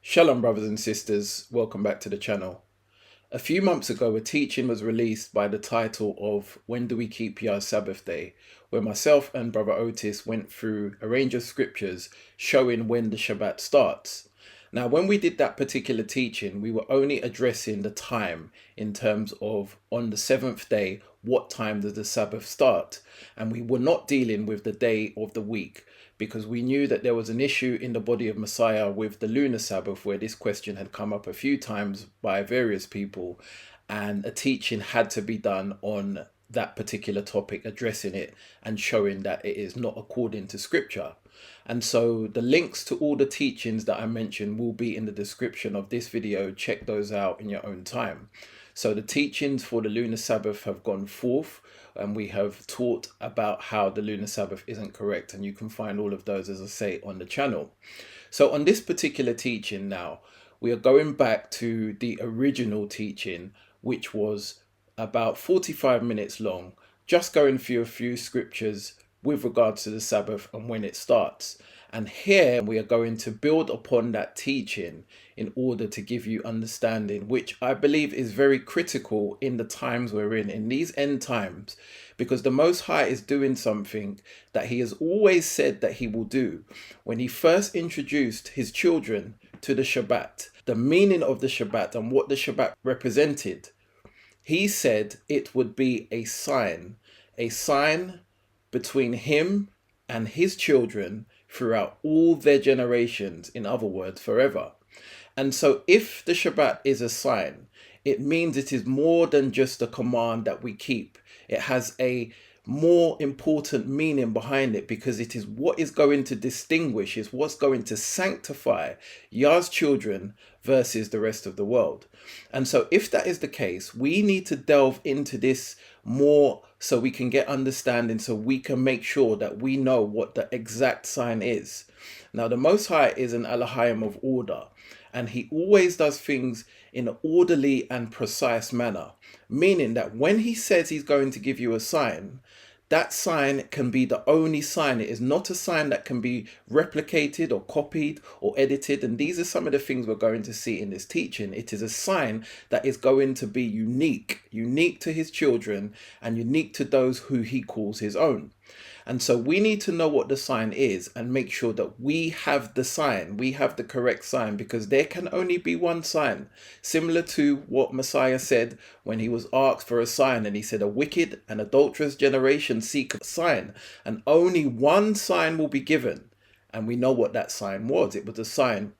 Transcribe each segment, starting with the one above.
Shalom, brothers and sisters, welcome back to the channel. A few months ago, a teaching was released by the title of When Do We Keep YAH's Sabbath Day, where myself and Brother Otis went through a range of scriptures showing when the Shabbat starts. Now, when we did that particular teaching, we were only addressing the time in terms of on the seventh day, what time does the Sabbath start? And we were not dealing with the day of the week, because we knew that there was an issue in the body of Messiah with the Lunar Sabbath, where this question had come up a few times by various people, and a teaching had to be done on that particular topic, addressing it and showing that it is not according to scripture. And so the links to all the teachings that I mentioned will be in the description of this video. Check those out in your own time. So the teachings for the Lunar Sabbath have gone forth, and we have taught about how the Lunar Sabbath isn't correct, and you can find all of those, as I say, on the channel. So on this particular teaching now, we are going back to the original teaching, which was about 45 minutes long, just going through a few scriptures with regards to the Sabbath and when it starts. And here we are going to build upon that teaching in order to give you understanding, which I believe is very critical in the times we're in these end times, because the Most High is doing something that he has always said that he will do. When he first introduced his children to the Shabbat, the meaning of the Shabbat and what the Shabbat represented, he said it would be a sign between him and his children throughout all their generations, in other words, forever. And so if the Shabbat is a sign, it means it is more than just a command that we keep. It has a more important meaning behind it, because it is what is going to distinguish, is what's going to sanctify Yah's children versus the rest of the world. And so if that is the case, we need to delve into this more so we can get understanding, so we can make sure that we know what the exact sign is. Now, the Most High is an Elohim of order, and he always does things in an orderly and precise manner, meaning that when he says he's going to give you a sign, that sign can be the only sign. It is not a sign that can be replicated or copied or edited. And these are some of the things we're going to see in this teaching. It is a sign that is going to be unique to his children and unique to those who he calls his own. And so we need to know what the sign is and make sure that we have the sign, we have the correct sign, because there can only be one sign. Similar to what Messiah said when he was asked for a sign, and he said, a wicked and adulterous generation seek a sign, and only one sign will be given. And we know what that sign was. It was a sign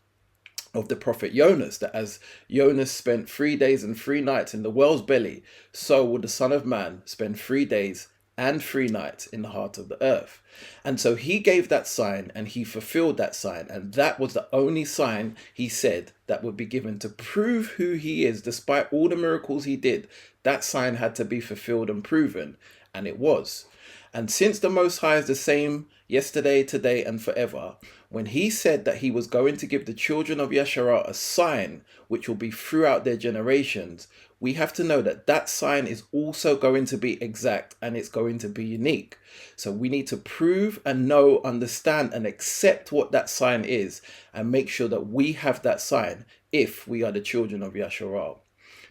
of the prophet Jonas, that as Jonas spent 3 days and 3 nights in the whale's belly, so will the Son of Man spend 3 days and 3 nights in the heart of the earth. And so he gave that sign, and he fulfilled that sign, and that was the only sign he said that would be given to prove who he is. Despite all the miracles he did, that sign had to be fulfilled and proven, and it was. And since the Most High is the same yesterday, today, and forever, when he said that he was going to give the children of Yahsharal a sign which will be throughout their generations, we have to know that that sign is also going to be exact, and it's going to be unique. So we need to prove and know, understand, and accept what that sign is, and make sure that we have that sign if we are the children of Yahsharal.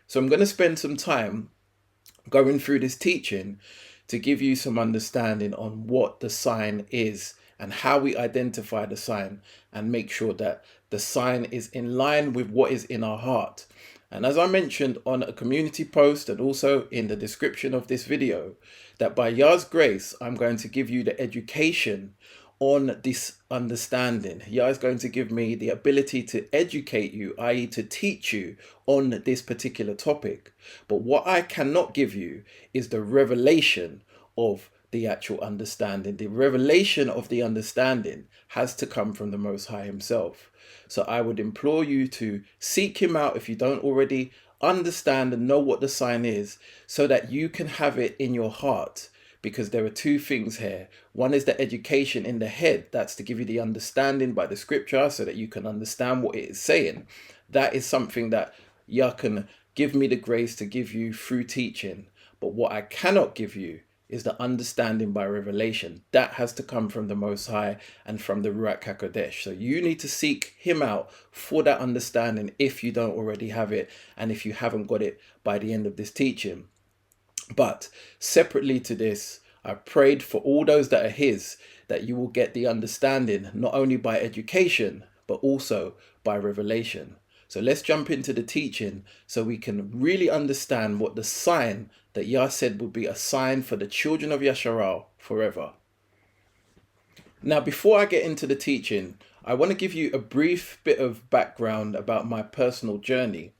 So I'm going to spend some time going through this teaching to give you some understanding on what the sign is and how we identify the sign, and make sure that the sign is in line with what is in our heart. And as I mentioned on a community post and also in the description of this video, that by Yah's grace, I'm going to give you the education on this understanding. Yah is going to give me the ability to educate you, i.e. to teach you on this particular topic. But what I cannot give you is the revelation of the actual understanding. The revelation of the understanding has to come from the Most High himself. So I would implore you to seek him out if you don't already understand and know what the sign is, so that you can have it in your heart. Because there are two things here. One is the education in the head. That's to give you the understanding by the scripture, so that you can understand what it is saying. That is something that Yah can give me the grace to give you through teaching. But what I cannot give you is the understanding by revelation. That has to come from the Most High and from the Ruach HaKodesh. So you need to seek him out for that understanding if you don't already have it, and if you haven't got it by the end of this teaching. But separately to this, I prayed for all those that are his, that you will get the understanding, not only by education, but also by revelation. So let's jump into the teaching so we can really understand what the sign that Yah said would be a sign for the children of Yahsharal forever. Now, before I get into the teaching, I want to give you a brief bit of background about my personal journey,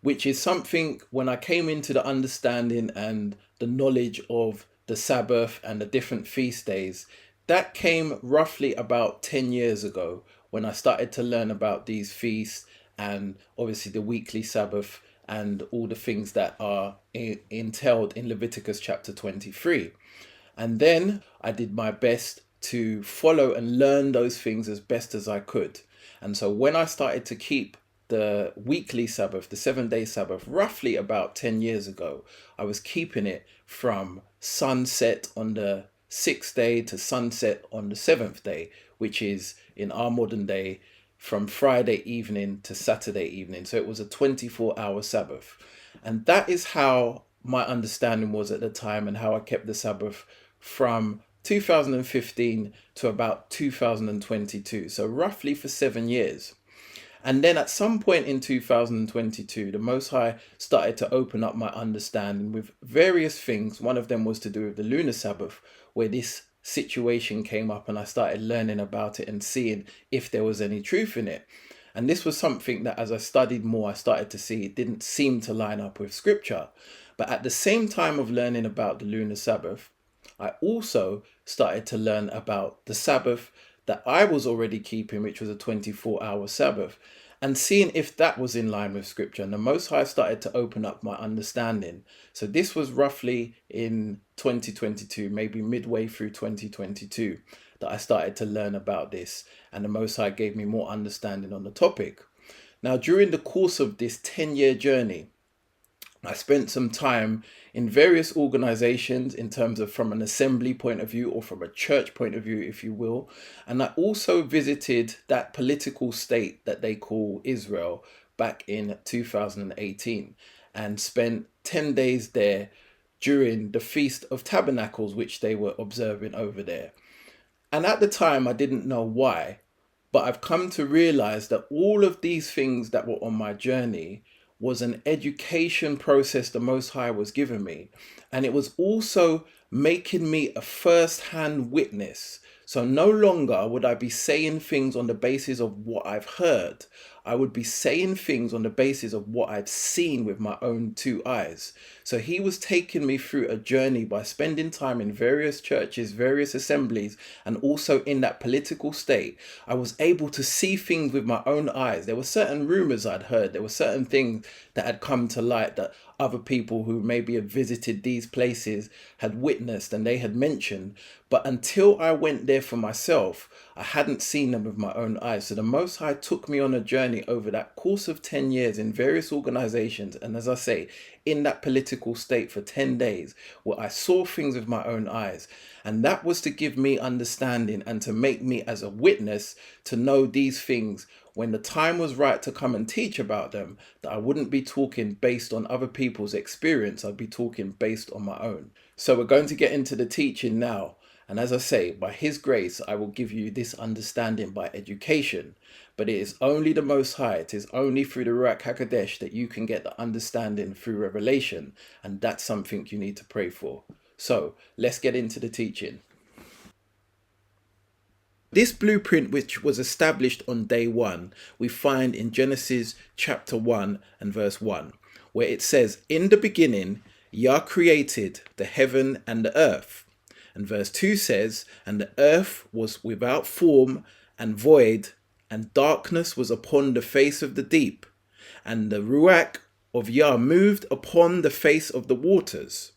which is something when I came into the understanding and the knowledge of the Sabbath and the different feast days. That came roughly about 10 years ago when I started to learn about these feasts and obviously the weekly Sabbath and all the things that are entailed in Leviticus chapter 23. And then I did my best to follow and learn those things as best as I could. And so when I started to keep the weekly Sabbath, the 7-day Sabbath, roughly about 10 years ago, I was keeping it from sunset on the 6th day to sunset on the 7th day, which is in our modern day from Friday evening to Saturday evening. So it was a 24-hour Sabbath. And that is how my understanding was at the time and how I kept the Sabbath from 2015 to about 2022. So roughly for 7 years. And then at some point in 2022, the Most High started to open up my understanding with various things. One of them was to do with the Lunar Sabbath, where this situation came up and I started learning about it and seeing if there was any truth in it. And this was something that as I studied more, I started to see it didn't seem to line up with scripture. But at the same time of learning about the Lunar Sabbath, I also started to learn about the Sabbath that I was already keeping, which was a 24-hour Sabbath, and seeing if that was in line with scripture. And the Most High started to open up my understanding. So this was roughly in 2022, maybe midway through 2022, that I started to learn about this. And the Most High gave me more understanding on the topic. Now, during the course of this 10-year journey, I spent some time in various organizations in terms of from an assembly point of view or from a church point of view, if you will. And I also visited that political state that they call Israel back in 2018 and spent 10 days there during the Feast of Tabernacles, which they were observing over there. And at the time, I didn't know why, but I've come to realize that all of these things that were on my journey was an education process the Most High was giving me. And it was also making me a first-hand witness. So no longer would I be saying things on the basis of what I've heard. I would be saying things on the basis of what I've seen with my own two eyes. So he was taking me through a journey by spending time in various churches, various assemblies, and also in that political state. I was able to see things with my own eyes. There were certain rumors I'd heard. There were certain things that had come to light that other people who maybe had visited these places had witnessed and they had mentioned. But until I went there for myself, I hadn't seen them with my own eyes. So the Most High took me on a journey over that course of 10 years in various organizations. And as I say, in that political state for 10 days where I saw things with my own eyes. And that was to give me understanding and to make me as a witness to know these things when the time was right to come and teach about them, that I wouldn't be talking based on other people's experience. I'd be talking based on my own. So we're going to get into the teaching now. And as I say, by his grace, I will give you this understanding by education. But it is only the Most High, it is only through the Ruach HaKodesh that you can get the understanding through revelation. And that's something you need to pray for. So let's get into the teaching. This blueprint, which was established on day one, we find in Genesis chapter 1 and verse 1, where it says, "In the beginning, Yah created the heaven and the earth." And verse 2 says, "And the earth was without form and void, and darkness was upon the face of the deep. And the Ruach of Yah moved upon the face of the waters."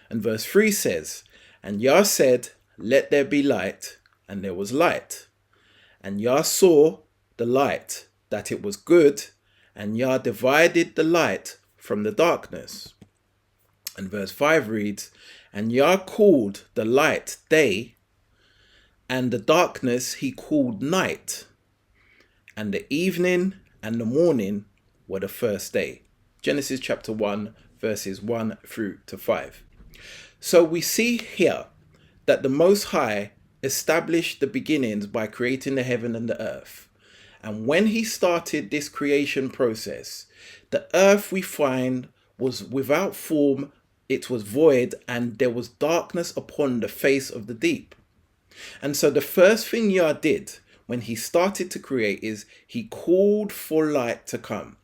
And verse 3 says, "And Yah said, Let there be light, and there was light. And Yah saw the light, that it was good, and Yah divided the light from the darkness." And verse 5 reads, And Yah called the light day, and the darkness he called night. And the evening and the morning were the first day. Genesis chapter 1, verses 1 through to 5. So we see here that the Most High established the beginnings by creating the heaven and the earth. And when he started this creation process, the earth we find was without form, it was void, and there was darkness upon the face of the deep. And so the first thing Yah did when he started to create is he called for light to come.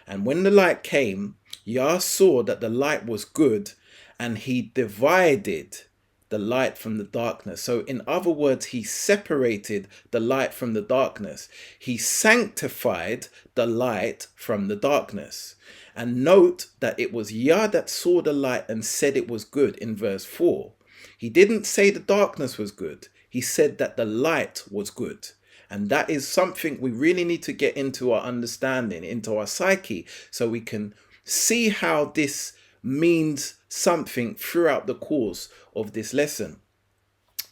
And when the light came, Yah saw that the light was good, and he divided the light from the darkness. So in other words, he separated the light from the darkness. He sanctified the light from the darkness. And note that it was Yah that saw the light and said it was good in verse 4. He didn't say the darkness was good. He said that the light was good. And that is something we really need to get into our understanding, into our psyche, so we can see how this means something throughout the course of this lesson.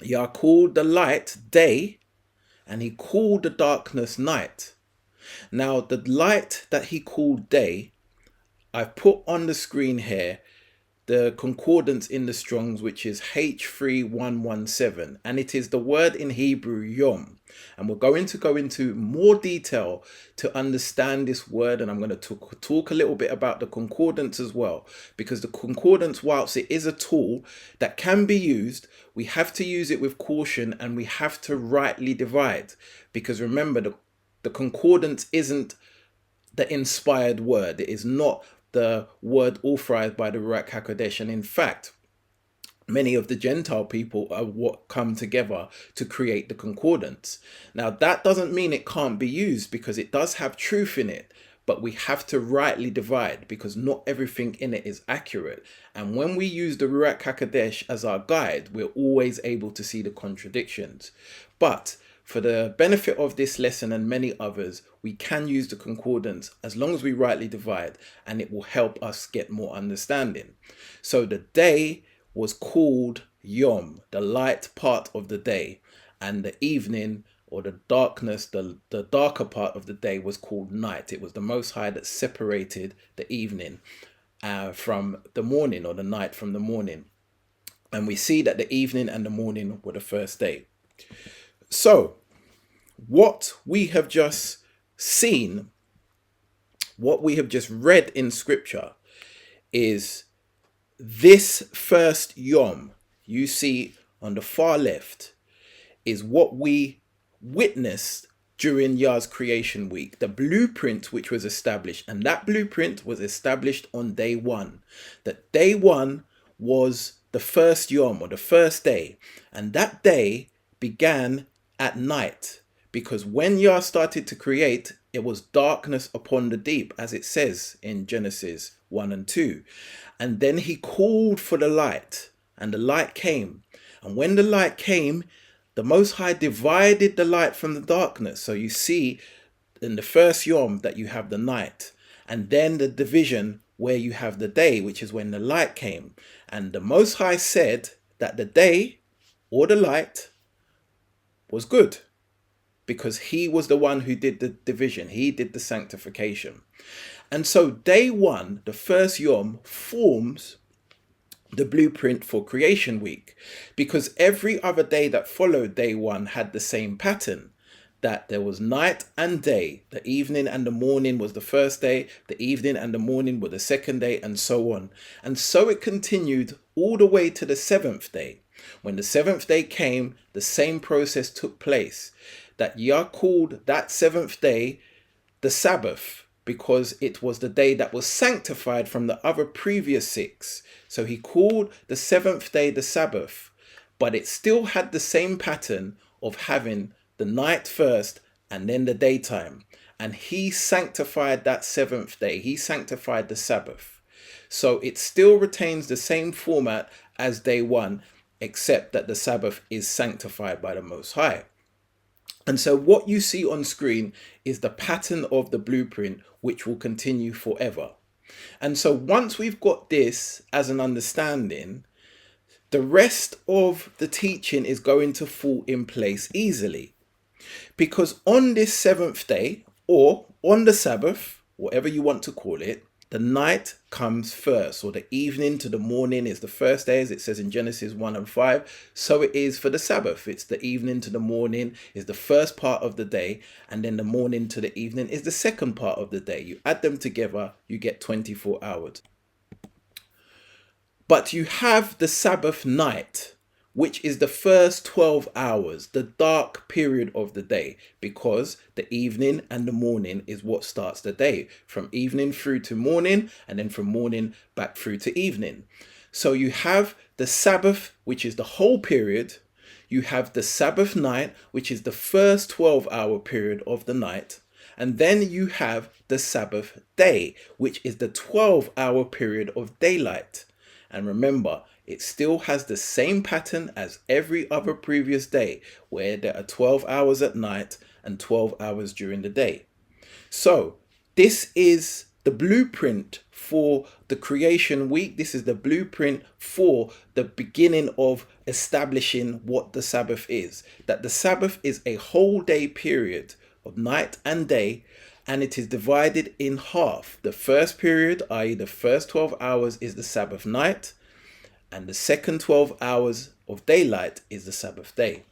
Yah called the light day, and he called the darkness night. Now, the light that he called day, I've put on the screen here the concordance in the Strongs, which is H3117, and it is the word in Hebrew yom. And we're going to go into more detail to understand this word, and I'm going to talk a little bit about the concordance as well, because the concordance, whilst it is a tool that can be used, we have to use it with caution, and we have to rightly divide, because remember, the concordance isn't the inspired word. It is not the word authorized by the Ruach HaKodesh. And in fact, many of the Gentile people are what come together to create the concordance. Now, that doesn't mean it can't be used, because it does have truth in it, but we have to rightly divide, because not everything in it is accurate. And when we use the Ruach HaKodesh as our guide, we're always able to see the contradictions. But for the benefit of this lesson and many others, we can use the concordance as long as we rightly divide, and it will help us get more understanding. So the day was called Yom, the light part of the day, and the evening or the darkness, the darker part of the day was called night. It was the Most High that separated the evening from the morning, or the night from the morning. And we see that the evening and the morning were the first day. So what we have just seen, what we have just read in scripture, is this first Yom you see on the far left is what we witnessed during Yah's creation week, the blueprint which was established. And that blueprint was established on day one. That day one was the first Yom, or the first day. And that day began at night, because when Yah started to create, it was darkness upon the deep, as it says in Genesis 1 and 2. And then he called for the light, and the light came. And when the light came, the Most High divided the light from the darkness. So you see in the first Yom that you have the night, and then the division where you have the day, which is when the light came. And the Most High said that the day, or the light, was good, because he was the one who did the division. He did the sanctification. And so day one, the first Yom, forms the blueprint for creation week, because every other day that followed day one had the same pattern, that there was night and day. The evening and the morning was the first day, the evening and the morning were the second day, and so on. And so it continued all the way to the seventh day. When the seventh day came, the same process took place, that Yah called that seventh day the Sabbath, because it was the day that was sanctified from the other previous six. So he called the seventh day the Sabbath, but it still had the same pattern of having the night first and then the daytime. And he sanctified that seventh day. He sanctified the Sabbath. So it still retains the same format as day one, except that the Sabbath is sanctified by the Most High. And so what you see on screen is the pattern of the blueprint, which will continue forever. And so once we've got this as an understanding, the rest of the teaching is going to fall in place easily. Because on this seventh day, or on the Sabbath, whatever you want to call it, the night comes first, or the evening to the morning is the first day, as it says in Genesis 1 and 5. So it is for the Sabbath. It's the evening to the morning is the first part of the day, and then the morning to the evening is the second part of the day. You add them together, you get 24 hours. But you have the Sabbath night, which is the first 12 hours, the dark period of the day, because the evening and the morning is what starts the day, from evening through to morning, and then from morning back through to evening. So you have the Sabbath, which is the whole period. You have the Sabbath night, which is the first 12-hour period of the night. And then you have the Sabbath day, which is the 12-hour period of daylight. And remember, it still has the same pattern as every other previous day, where there are 12 hours at night and 12 hours during the day. So this is the blueprint for the creation week. This is the blueprint for the beginning of establishing what the Sabbath is. That the Sabbath is a whole day period of night and day, and it is divided in half. The first period, i.e. the first 12 hours, is the Sabbath night, and the second 12 hours of daylight is the Sabbath day.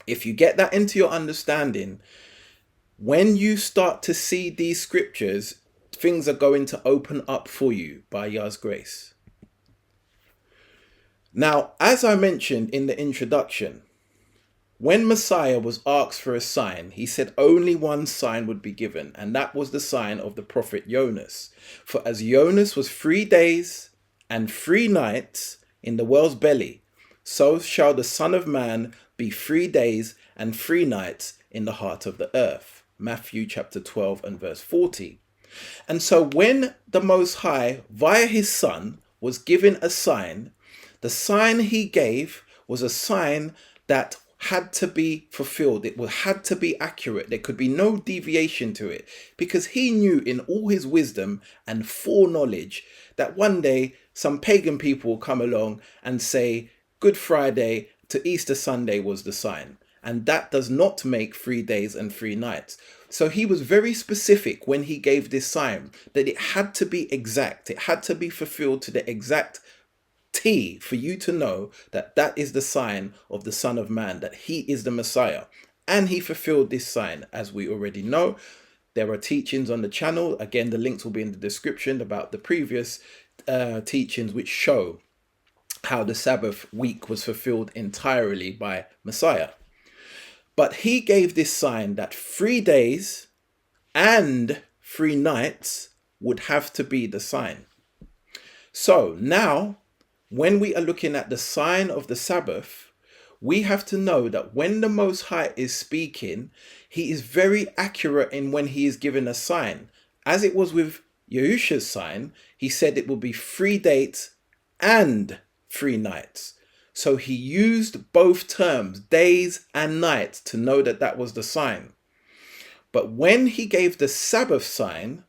If you get that into your understanding, when you start to see these scriptures, things are going to open up for you by Yah's grace. Now, as I mentioned in the introduction, when Messiah was asked for a sign, he said only one sign would be given, and that was the sign of the prophet Jonas. For as Jonas was 3 days and 3 nights in the whale's belly, so shall the Son of Man be 3 days and 3 nights in the heart of the earth. Matthew chapter 12 and verse 40. And so when the Most High, via his Son, was given a sign, the sign he gave was a sign that had to be fulfilled. It had to be accurate. There could be no deviation to it, because he knew in all his wisdom and foreknowledge that one day some pagan people will come along and say Good Friday to Easter Sunday was the sign, and that does not make 3 days and 3 nights. So he was very specific when he gave this sign, that it had to be exact. It had to be fulfilled to the exact T for you to know that that is the sign of the Son of Man, that he is the Messiah. And he fulfilled this sign, as we already know. There are teachings on the channel. Again, the links will be in the description about the previous teachings which show how the Sabbath week was fulfilled entirely by Messiah. But he gave this sign that 3 days and 3 nights would have to be the sign. So now, when we are looking at the sign of the Sabbath, we have to know that when the Most High is speaking, he is very accurate in when he is giving a sign. As it was with Yahusha's sign, he said it will be 3 days and 3 nights. So he used both terms, days and nights, to know that that was the sign. But when he gave the Sabbath sign,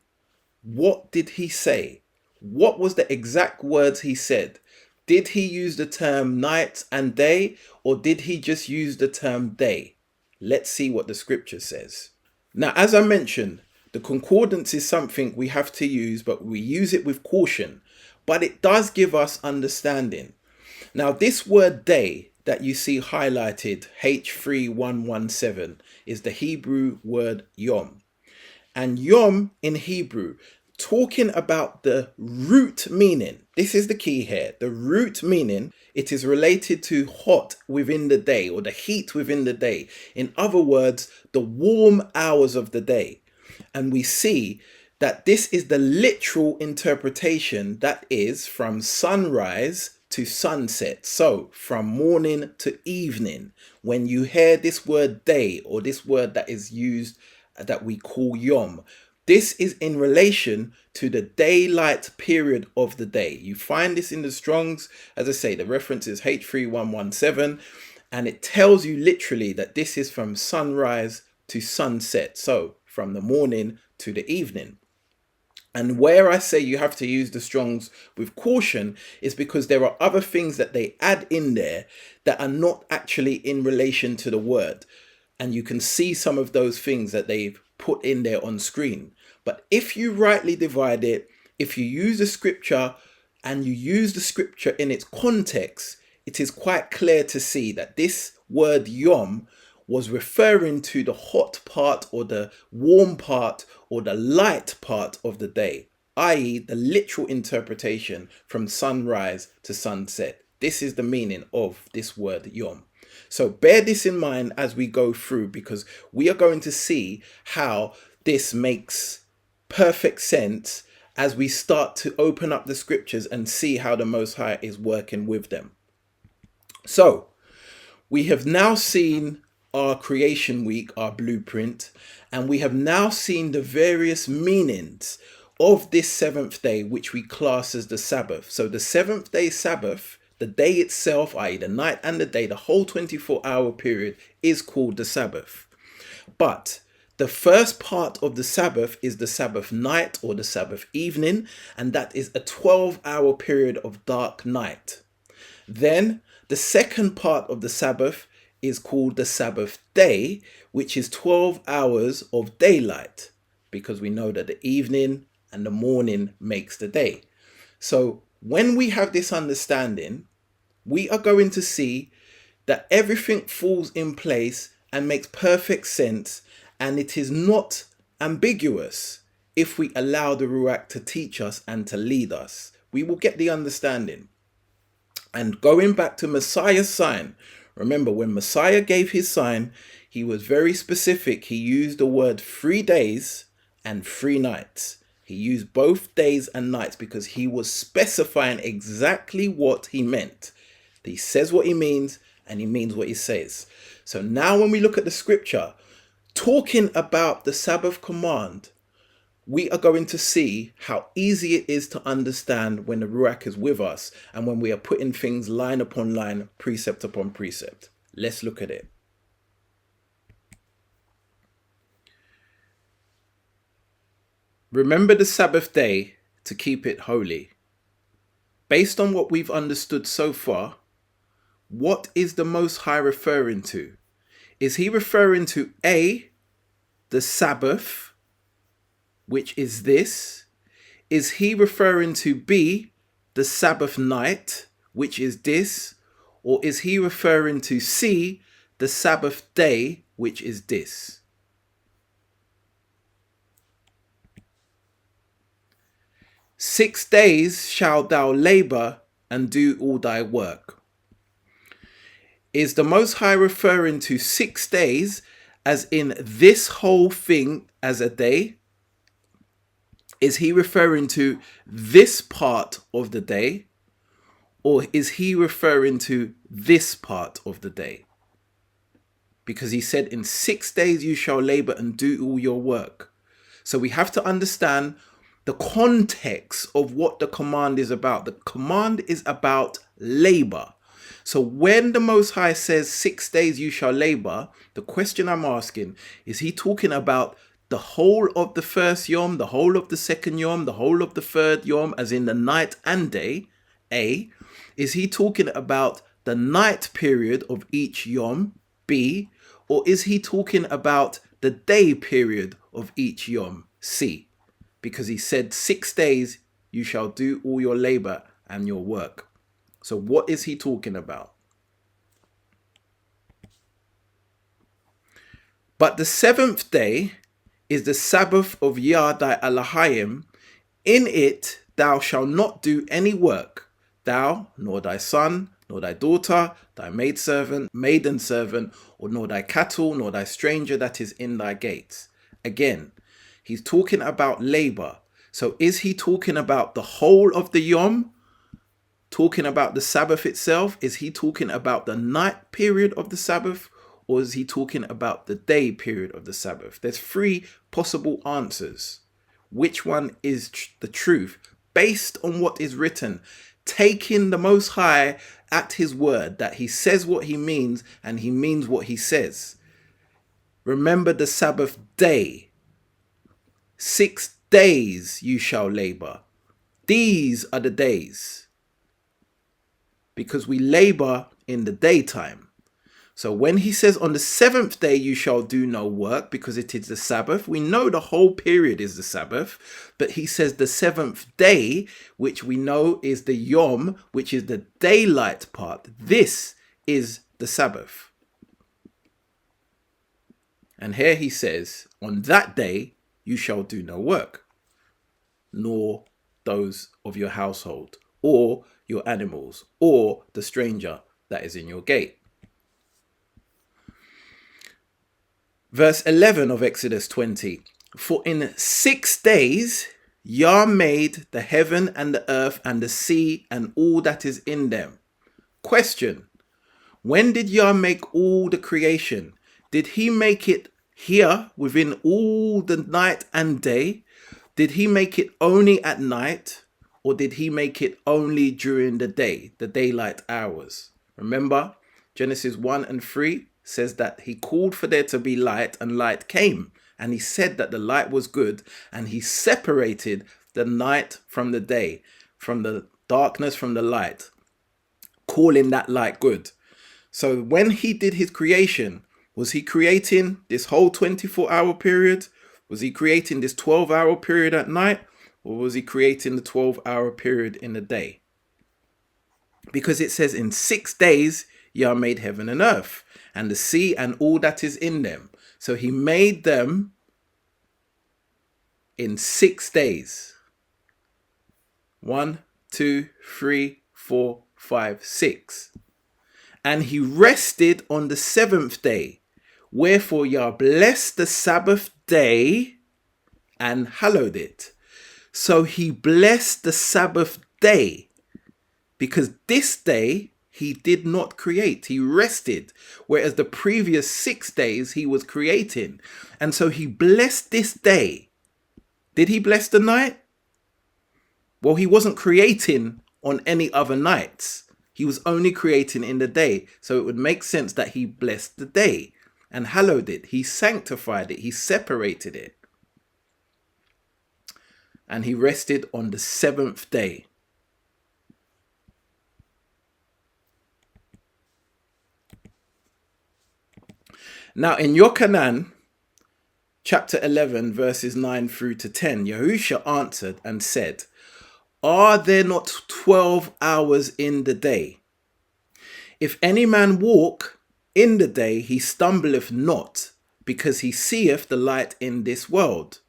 what did he say? What was the exact words he said? Did he use the term night and day, or did he just use the term day? Let's see what the scripture says. Now, as I mentioned, the concordance is something we have to use, but we use it with caution. But it does give us understanding. Now, this word day that you see highlighted, H3117, is the Hebrew word yom. And yom in Hebrew, talking about the root meaning, this is the key here, the root meaning, it is related to hot within the day, or the heat within the day. In other words, the warm hours of the day. And we see that this is the literal interpretation, that is from sunrise to sunset. So from morning to evening, when you hear this word day, or this word that is used that we call yom, this is in relation to the daylight period of the day. You find this in the Strongs. As I say, the reference is H3117, and it tells you literally that this is from sunrise to sunset. So from the morning to the evening. And where I say you have to use the Strongs with caution is because there are other things that they add in there that are not actually in relation to the word. And you can see some of those things that they've put in there on screen. But if you rightly divide it, if you use the scripture and you use the scripture in its context, it is quite clear to see that this word yom was referring to the hot part or the warm part or the light part of the day, i.e. the literal interpretation from sunrise to sunset. This is the meaning of this word yom. So bear this in mind as we go through, because we are going to see how this makes perfect sense as we start to open up the scriptures and see how the Most High is working with them. So we have now seen our creation week, our blueprint, and we have now seen the various meanings of this seventh day, which we class as the Sabbath. So the seventh day Sabbath, the day itself, i.e. the night and the day, the whole 24-hour period is called the Sabbath. But the first part of the Sabbath is the Sabbath night or the Sabbath evening, and that is a 12-hour period of dark night. Then the second part of the Sabbath is called the Sabbath day, which is 12 hours of daylight, because we know that the evening and the morning makes the day. So when we have this understanding, we are going to see that everything falls in place and makes perfect sense, and it is not ambiguous if we allow the Ruach to teach us and to lead us. We will get the understanding. And going back to Messiah's sign, remember when Messiah gave his sign, he was very specific. He used the word 3 days and 3 nights. He used both days and nights because he was specifying exactly what he meant. He says what he means and he means what he says. So now when we look at the scripture, talking about the Sabbath command, we are going to see how easy it is to understand when the Ruach is with us and when we are putting things line upon line, precept upon precept. Let's look at it. Remember the Sabbath day to keep it holy. Based on what we've understood so far, what is the Most High referring to? Is he referring to A, the Sabbath, which is this? Is he referring to B, the Sabbath night, which is this? Or is he referring to C, the Sabbath day, which is this? "6 days shalt thou labor and do all thy work." Is the Most High referring to 6 days as in this whole thing as a day? Is he referring to this part of the day? Or is he referring to this part of the day? Because he said in 6 days you shall labor and do all your work. So we have to understand the context of what the command is about. The command is about labor. So when the Most High says 6 days you shall labor, the question I'm asking, is he talking about the whole of the first yom, the whole of the second yom, the whole of the third yom, as in the night and day? A. Is he talking about the night period of each yom? B. Or is he talking about the day period of each yom? C. Because he said 6 days you shall do all your labor and your work. So what is he talking about? But the seventh day is the Sabbath of YAH thy Elohim. In it thou shalt not do any work, thou, nor thy son, nor thy daughter, thy maidservant, maiden servant, or nor thy cattle, nor thy stranger that is in thy gates. Again, he's talking about labor. So is he talking about the whole of the yom? Talking about the Sabbath itself? Is he talking about the night period of the Sabbath? Or is he talking about the day period of the Sabbath? There's 3 possible answers. Which one is the truth? Based on what is written, taking the Most High at his word, that he says what he means and he means what he says. Remember the Sabbath day. 6 days you shall labor. These are the days. Because we labor in the daytime. So when he says on the 7th day you shall do no work, because it is the Sabbath, we know the whole period is the Sabbath, but he says the 7th day, which we know is the Yom, which is the daylight part. This is the Sabbath. And here he says, on that day you shall do no work, nor those of your household, or your animals, or the stranger that is in your gate. Verse 11 of Exodus 20. For in 6 days Yah made the heaven and the earth and the sea and all that is in them. Question. When did Yah make all the creation? Did he make it here within all the night and day? Did he make it only at night? Or did he make it only during the day, the daylight hours? Remember, Genesis 1 and 3 says that he called for there to be light, and light came. And he said that the light was good, and he separated the night from the day, from the darkness from the light, calling that light good. So when he did his creation, was he creating this whole 24-hour period? Was he creating this 12-hour period at night? Or was he creating the 12-hour period in the day? Because it says in 6 days, Yah made heaven and earth, and the sea and all that is in them. So he made them in 6 days. 1, 2, 3, 4, 5, 6. And he rested on the 7th day. Wherefore Yah blessed the Sabbath day and hallowed it. So he blessed the Sabbath day, because this day he did not create. He rested, whereas the previous 6 days he was creating. And so he blessed this day. Did he bless the night? Well, he wasn't creating on any other nights. He was only creating in the day. So it would make sense that he blessed the day and hallowed it. He sanctified it. He separated it. And he rested on the 7th day. Now in Yochanan, chapter 11, verses 9 through to 10, Yahusha answered and said, Are there not 12 hours in the day? If any man walk in the day, he stumbleth not, because he seeth the light in this world.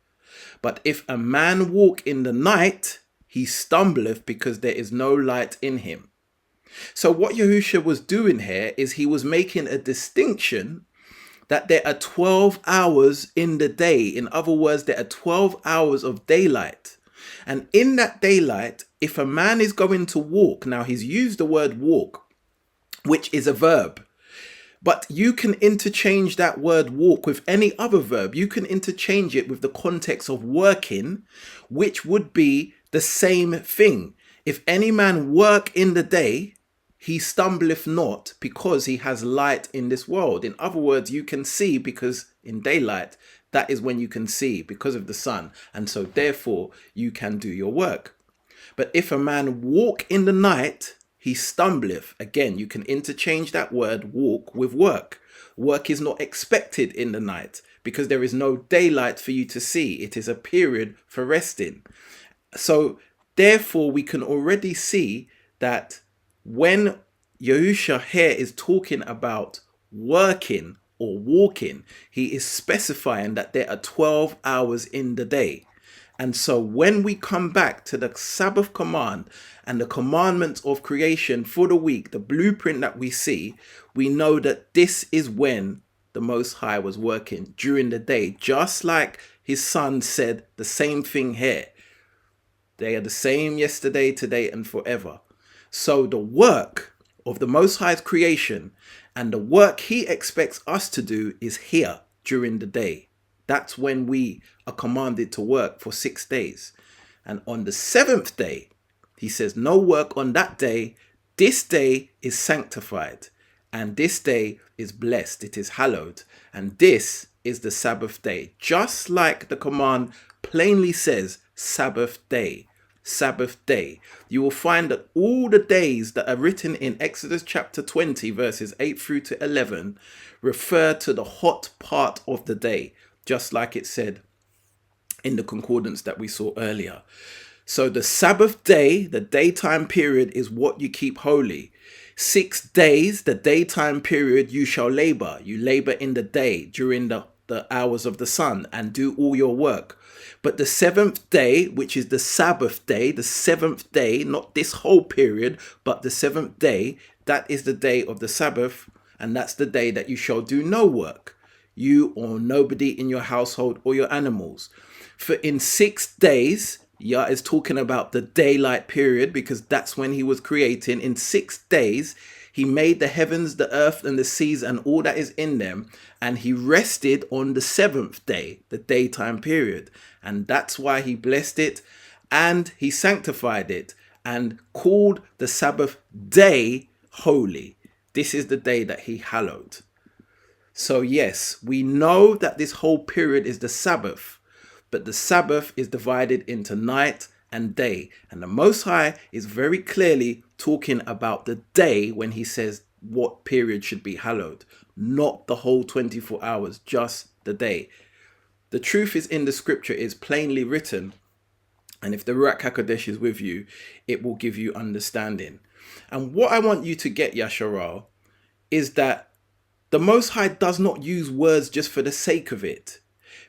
But if a man walk in the night, he stumbleth, because there is no light in him. So what Yahusha was doing here is he was making a distinction that there are 12 hours in the day. In other words, there are 12 hours of daylight. And in that daylight, if a man is going to walk, now he's used the word walk, which is a verb. But you can interchange that word walk with any other verb. You can interchange it with the context of working, which would be the same thing. If any man work in the day, he stumbleth not, because he has light in this world. In other words, you can see, because in daylight, that is when you can see, because of the sun. And so therefore you can do your work. But if a man walk in the night, he stumbleth. Again, you can interchange that word walk with work. Work is not expected in the night, because there is no daylight for you to see. It is a period for resting. So therefore we can already see that when Yahusha here is talking about working or walking, he is specifying that there are 12 hours in the day. And so when we come back to the Sabbath command and the commandments of creation for the week, the blueprint that we see, we know that this is when the Most High was working during the day, just like his son said the same thing here. They are the same yesterday, today, and forever. So the work of the Most High's creation and the work he expects us to do is here during the day. That's when we are commanded to work for 6 days. And on the 7th day, he says, no work on that day. This day is sanctified, and this day is blessed. It is hallowed. And this is the Sabbath day. Just like the command plainly says Sabbath day. Sabbath day. You will find that all the days that are written in Exodus chapter 20 verses 8 through to 11 refer to the hot part of the day, just like it said in the concordance that we saw earlier. So the Sabbath day, the daytime period, is what you keep holy. 6 days, the daytime period, you shall labor. You labor in the day during the hours of the sun and do all your work. But the 7th day, which is the Sabbath day, the 7th day, not this whole period, but the 7th day, that is the day of the Sabbath. And that's the day that you shall do no work, you or nobody in your household or your animals. For in 6 days, Yah is talking about the daylight period, because that's when he was creating. In 6 days, he made the heavens, the earth, and the seas, and all that is in them. And he rested on the 7th day, the daytime period. And that's why he blessed it and he sanctified it and called the Sabbath day holy. This is the day that he hallowed. So yes, we know that this whole period is the Sabbath. But the Sabbath is divided into night and day. And the Most High is very clearly talking about the day when he says what period should be hallowed. Not the whole 24 hours, just the day. The truth is in the scripture, is plainly written. And if the Ruach HaKodesh is with you, it will give you understanding. And what I want you to get, Yahsharal, is that the Most High does not use words just for the sake of it.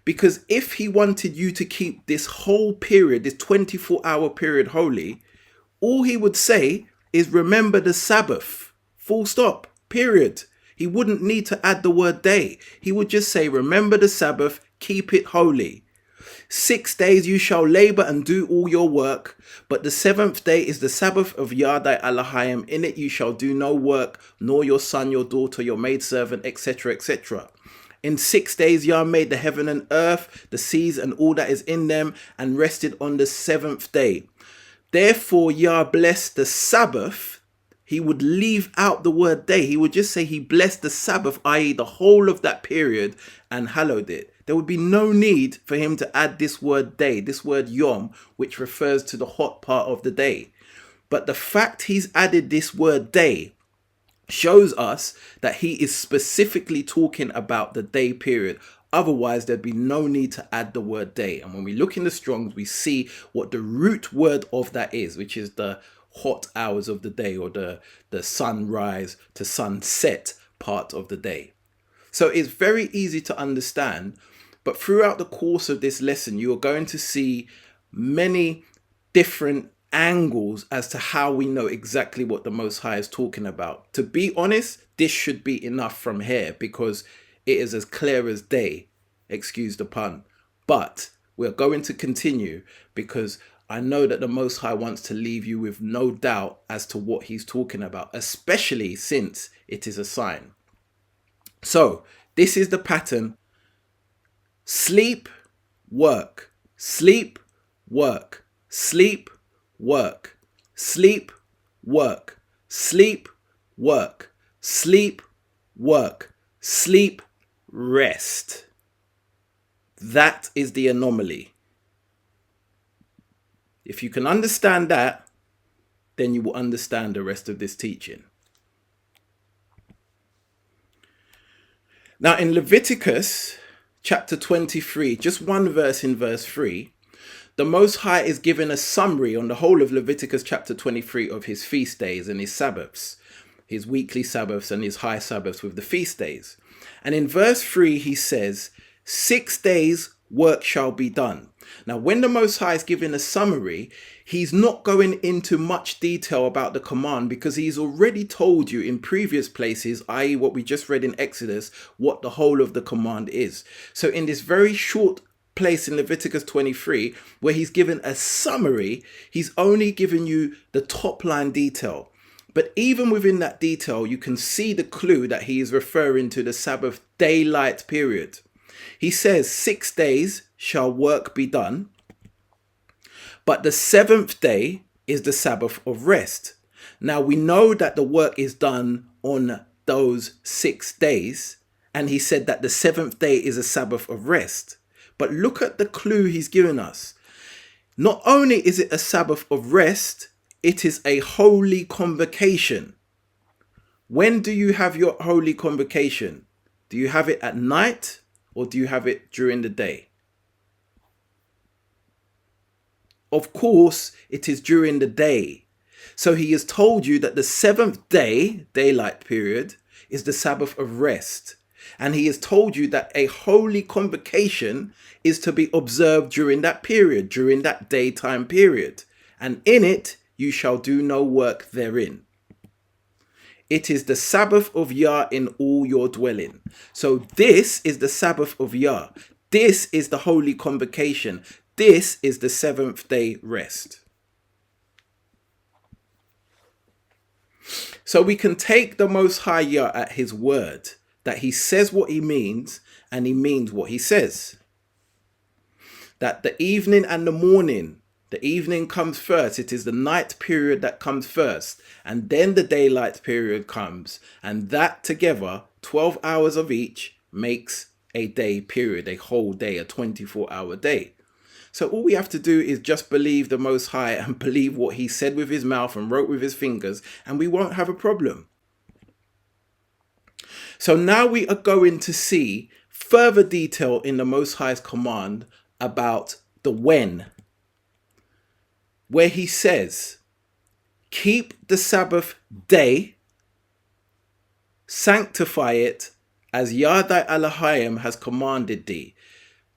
Because if he wanted you to keep this whole period, this 24-hour period holy, all he would say is remember the Sabbath. Full stop. Period. He wouldn't need to add the word day. He would just say remember the Sabbath, keep it holy. 6 days you shall labor and do all your work, but the 7th day is the Sabbath of Yah thy Elohim. In it you shall do no work, nor your son, your daughter, your maidservant, etc., etc. In 6 days Yah made the heaven and earth, the seas and all that is in them, and rested on the 7th day. Therefore Yah blessed the Sabbath. He would leave out the word day. He would just say he blessed the Sabbath, i.e. the whole of that period, and hallowed it. There would be no need for him to add this word day, this word yom, which refers to the hot part of the day. But the fact he's added this word day shows us that he is specifically talking about the day period. Otherwise, there'd be no need to add the word day. And when we look in the Strongs, we see what the root word of that is, which is the hot hours of the day, or the sunrise to sunset part of the day. So it's very easy to understand. But throughout the course of this lesson, you are going to see many different angles as to how we know exactly what the Most High is talking about. To be honest, this should be enough from here, because it is as clear as day, excuse the pun. But we're going to continue, because I know that the Most High wants to leave you with no doubt as to what he's talking about, especially since it is a sign. So this is the pattern: sleep, work, sleep, work, sleep, work, sleep, work, sleep, work, sleep, work, sleep, rest. That is the anomaly. If you can understand that, then you will understand the rest of this teaching. Now in Leviticus chapter 23, just one verse in verse 3, the Most High is giving a summary on the whole of Leviticus chapter 23 of his feast days and his Sabbaths, his weekly Sabbaths and his high Sabbaths with the feast days. And in verse 3 he says, 6 days work shall be done. Now when the Most High is giving a summary, he's not going into much detail about the command, because he's already told you in previous places, i.e. what we just read in Exodus, what the whole of the command is. So in this very short place in Leviticus 23, where he's given a summary, he's only given you the top line detail. But even within that detail, you can see the clue that he is referring to the Sabbath daylight period. He says 6 days shall work be done, but the 7th day is the Sabbath of rest. Now we know that the work is done on those 6 days, and he said that the 7th day is a Sabbath of rest. But look at the clue he's given us. Not only is it a Sabbath of rest, it is a holy convocation. When do you have your holy convocation? Do you have it at night or do you have it during the day? Of course, it is during the day. So he has told you that the seventh day, daylight period, is the Sabbath of rest. And he has told you that a holy convocation is to be observed during that period, during that daytime period. And in it, you shall do no work therein. It is the Sabbath of Yah in all your dwelling. So this is the Sabbath of Yah. This is the holy convocation. This is the seventh day rest. So we can take the Most High Yah at his word, that he says what he means and he means what he says. That the evening and the morning, the evening comes first. It is the night period that comes first. And then the daylight period comes. And that together, 12 hours of each, makes a day period, a whole day, a 24-hour day. So all we have to do is just believe the Most High and believe what he said with his mouth and wrote with his fingers, and we won't have a problem. So now we are going to see further detail in the Most High's command about the when, where he says, keep the Sabbath day, sanctify it as Yah thy Elohim has commanded thee.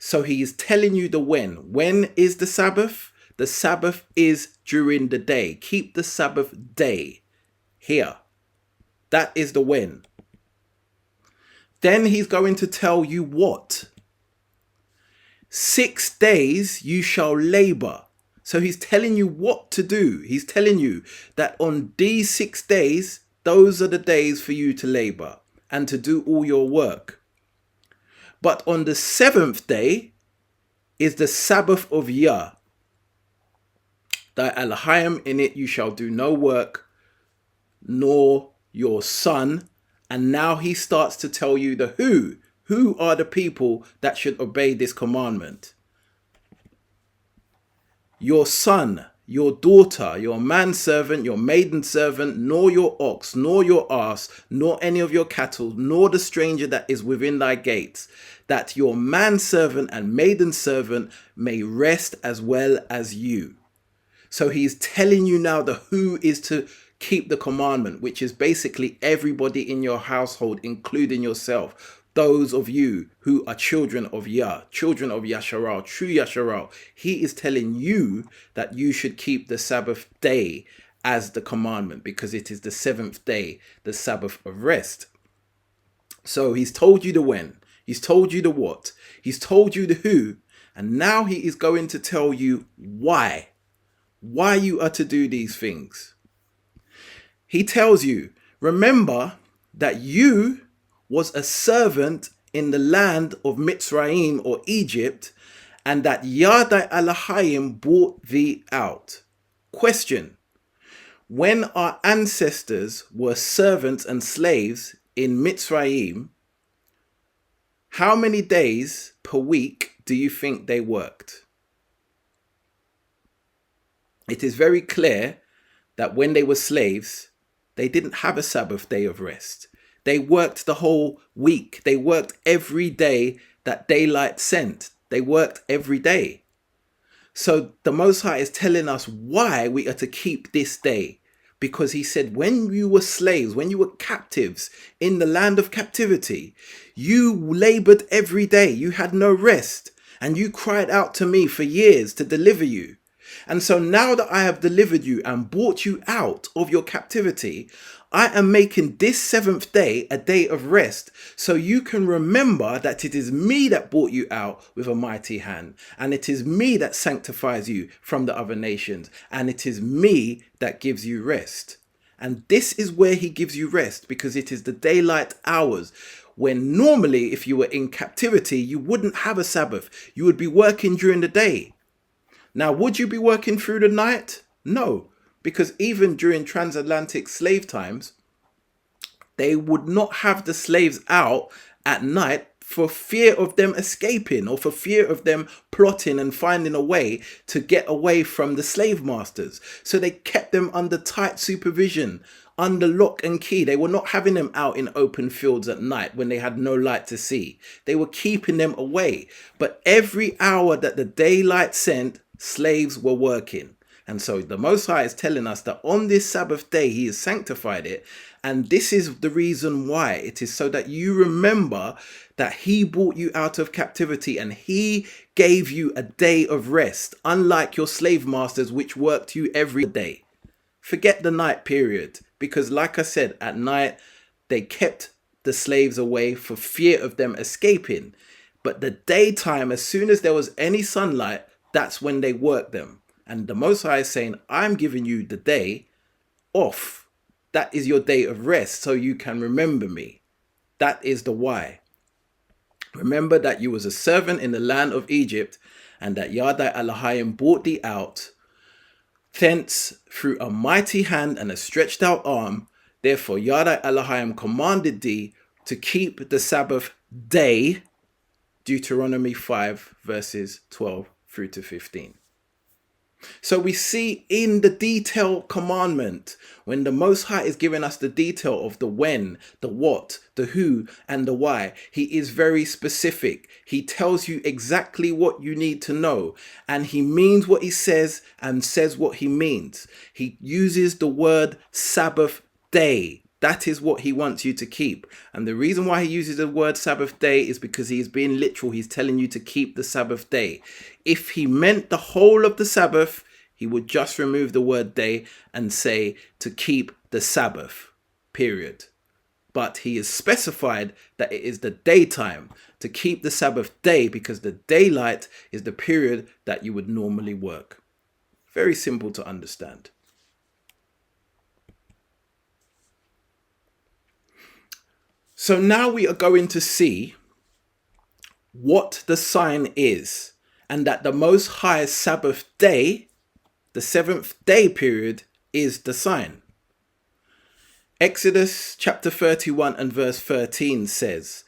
So he is telling you the when. When is the Sabbath? The Sabbath is during the day. Keep the Sabbath day here. That is the when. Then he's going to tell you what? 6 days you shall labor. So he's telling you what to do. He's telling you that on these 6 days, those are the days for you to labor and to do all your work. But on the seventh day is the Sabbath of Yah. Thy Elohim, in it you shall do no work, nor your son. And now he starts to tell you the who. Who are the people that should obey this commandment? Your son, your daughter, your manservant, your maidservant, nor your ox, nor your ass, nor any of your cattle, nor the stranger that is within thy gates, that your manservant and maidservant may rest as well as you. So he's telling you now the who is to keep the commandment, which is basically everybody in your household, including yourself. Those of you who are children of Yah, children of Yahsharal, true Yahsharal, he is telling you that you should keep the Sabbath day as the commandment because it is the seventh day, the Sabbath of rest. So he's told you the when, he's told you the what, he's told you the who, and now he is going to tell you why you are to do these things. He tells you, remember that you was a servant in the land of Mitzrayim or Egypt, and that Yah thy Elohim brought thee out. Question: when our ancestors were servants and slaves in Mitzrayim, how many days per week do you think they worked? It is very clear that when they were slaves, they didn't have a Sabbath day of rest. They worked the whole week. They worked every day that daylight sent. They worked every day. So the Most High is telling us why we are to keep this day. Because he said, when you were slaves, when you were captives in the land of captivity, you labored every day. You had no rest. And you cried out to me for years to deliver you. And so now that I have delivered you and brought you out of your captivity, I am making this seventh day a day of rest, so you can remember that it is me that brought you out with a mighty hand, and it is me that sanctifies you from the other nations, and it is me that gives you rest. And this is where he gives you rest, because it is the daylight hours, when normally if you were in captivity, you wouldn't have a Sabbath. You would be working during the day. Now, would you be working through the night? No. Because even during transatlantic slave times, they would not have the slaves out at night for fear of them escaping, or for fear of them plotting and finding a way to get away from the slave masters. So they kept them under tight supervision, under lock and key. They were not having them out in open fields at night when they had no light to see. They were keeping them away. But every hour that the daylight sent, slaves were working. And so the Most High is telling us that on this Sabbath day, he has sanctified it. And this is the reason why. It is so that you remember that he brought you out of captivity and he gave you a day of rest, unlike your slave masters, which worked you every day. Forget the night period, because like I said, at night, they kept the slaves away for fear of them escaping. But the daytime, as soon as there was any sunlight, that's when they worked them. And the Most High is saying, I'm giving you the day off. That is your day of rest, so you can remember me. That is the why. Remember that you was a servant in the land of Egypt, and that Yah thy Elohim brought thee out thence through a mighty hand and a stretched out arm. Therefore Yah thy Elohim commanded thee to keep the Sabbath day. Deuteronomy 5 verses 12 through to 15. So we see in the detail commandment, when the Most High is giving us the detail of the when, the what, the who, and the why, he is very specific. He tells you exactly what you need to know, and he means what he says and says what he means. He uses the word Sabbath day. That is what he wants you to keep. And the reason why he uses the word Sabbath day is because he is being literal. He's telling you to keep the Sabbath day. If he meant the whole of the Sabbath, he would just remove the word day and say to keep the Sabbath, period. But he has specified that it is the daytime to keep the Sabbath day, because the daylight is the period that you would normally work. Very simple to understand. So now we are going to see what the sign is, and that the Most High Sabbath day, the seventh day period, is the sign. Exodus chapter 31 and verse 13 says,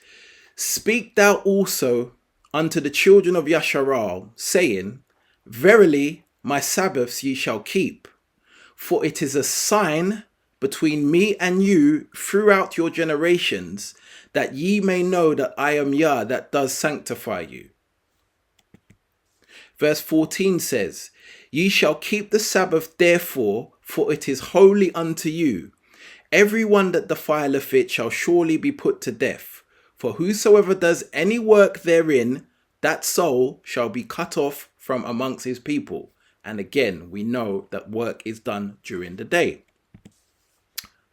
Speak thou also unto the children of Yahsharal, saying, Verily my Sabbaths ye shall keep, for it is a sign between me and you throughout your generations, that ye may know that I am Yah that does sanctify you. Verse 14 says, Ye shall keep the Sabbath therefore, for it is holy unto you. Every one that defileth it shall surely be put to death. For whosoever does any work therein, that soul shall be cut off from amongst his people. And again, we know that work is done during the day.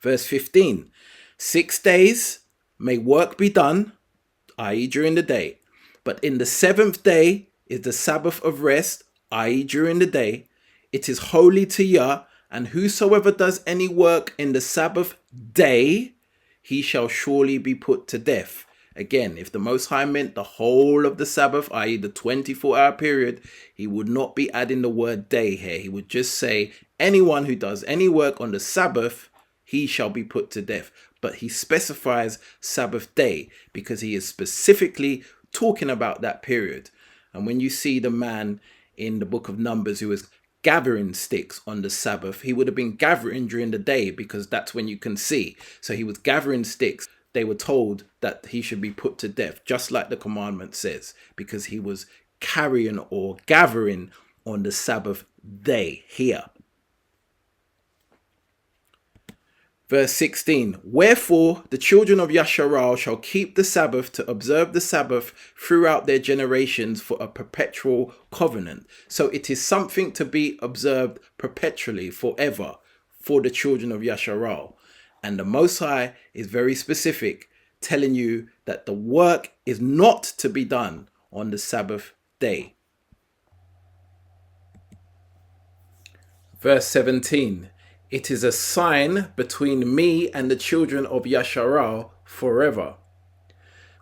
Verse 15, 6 days may work be done, i.e. during the day. But in the seventh day is the Sabbath of rest, i.e. during the day. It is holy to Yah, and whosoever does any work in the Sabbath day, he shall surely be put to death. Again, if the Most High meant the whole of the Sabbath, i.e. the 24-hour period, he would not be adding the word day here. He would just say, anyone who does any work on the Sabbath, he shall be put to death. But he specifies Sabbath day because he is specifically talking about that period. And when you see the man in the book of Numbers who was gathering sticks on the Sabbath, he would have been gathering during the day because that's when you can see. So he was gathering sticks. They were told that he should be put to death, just like the commandment says, because he was carrying or gathering on the Sabbath day here. Verse 16, Wherefore the children of Yahsharal shall keep the Sabbath to observe the Sabbath throughout their generations for a perpetual covenant. So it is something to be observed perpetually, forever, for the children of Yahsharal. And the Most High is very specific, telling you that the work is not to be done on the Sabbath day. Verse 17, It is a sign between me and the children of Yahsharal forever.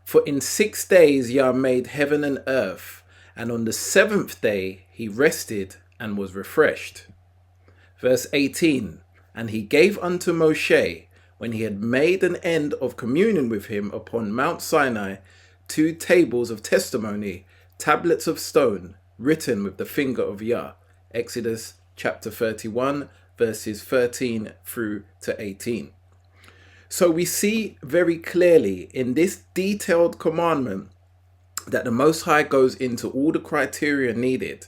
For in 6 days Yah made heaven and earth, and on the seventh day he rested and was refreshed. Verse 18, And he gave unto Moshe, when he had made an end of communion with him upon Mount Sinai, 2 tables of testimony, tablets of stone, written with the finger of Yah. Exodus chapter 31, verses 13 through to 18. So we see very clearly in this detailed commandment that the Most High goes into all the criteria needed,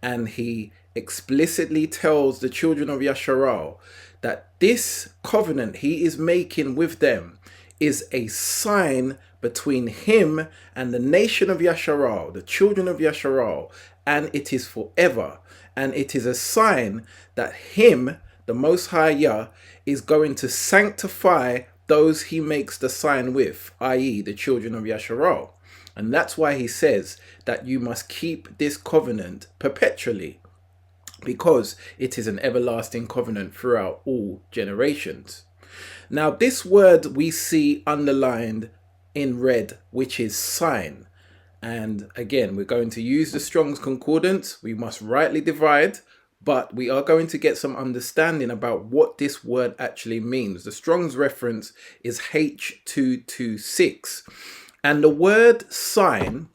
and he explicitly tells the children of Yahsharal that this covenant he is making with them is a sign between him and the nation of Yahsharal, the children of Yahsharal, and it is forever. And it is a sign that him, the Most High Yah, is going to sanctify those he makes the sign with, i.e. the children of Yahsharal. And that's why he says that you must keep this covenant perpetually, because it is an everlasting covenant throughout all generations. Now, this word we see underlined in red, which is sign. And again, we're going to use the Strong's Concordance. We must rightly divide, but we are going to get some understanding about what this word actually means. The Strong's reference is H226. And the word sign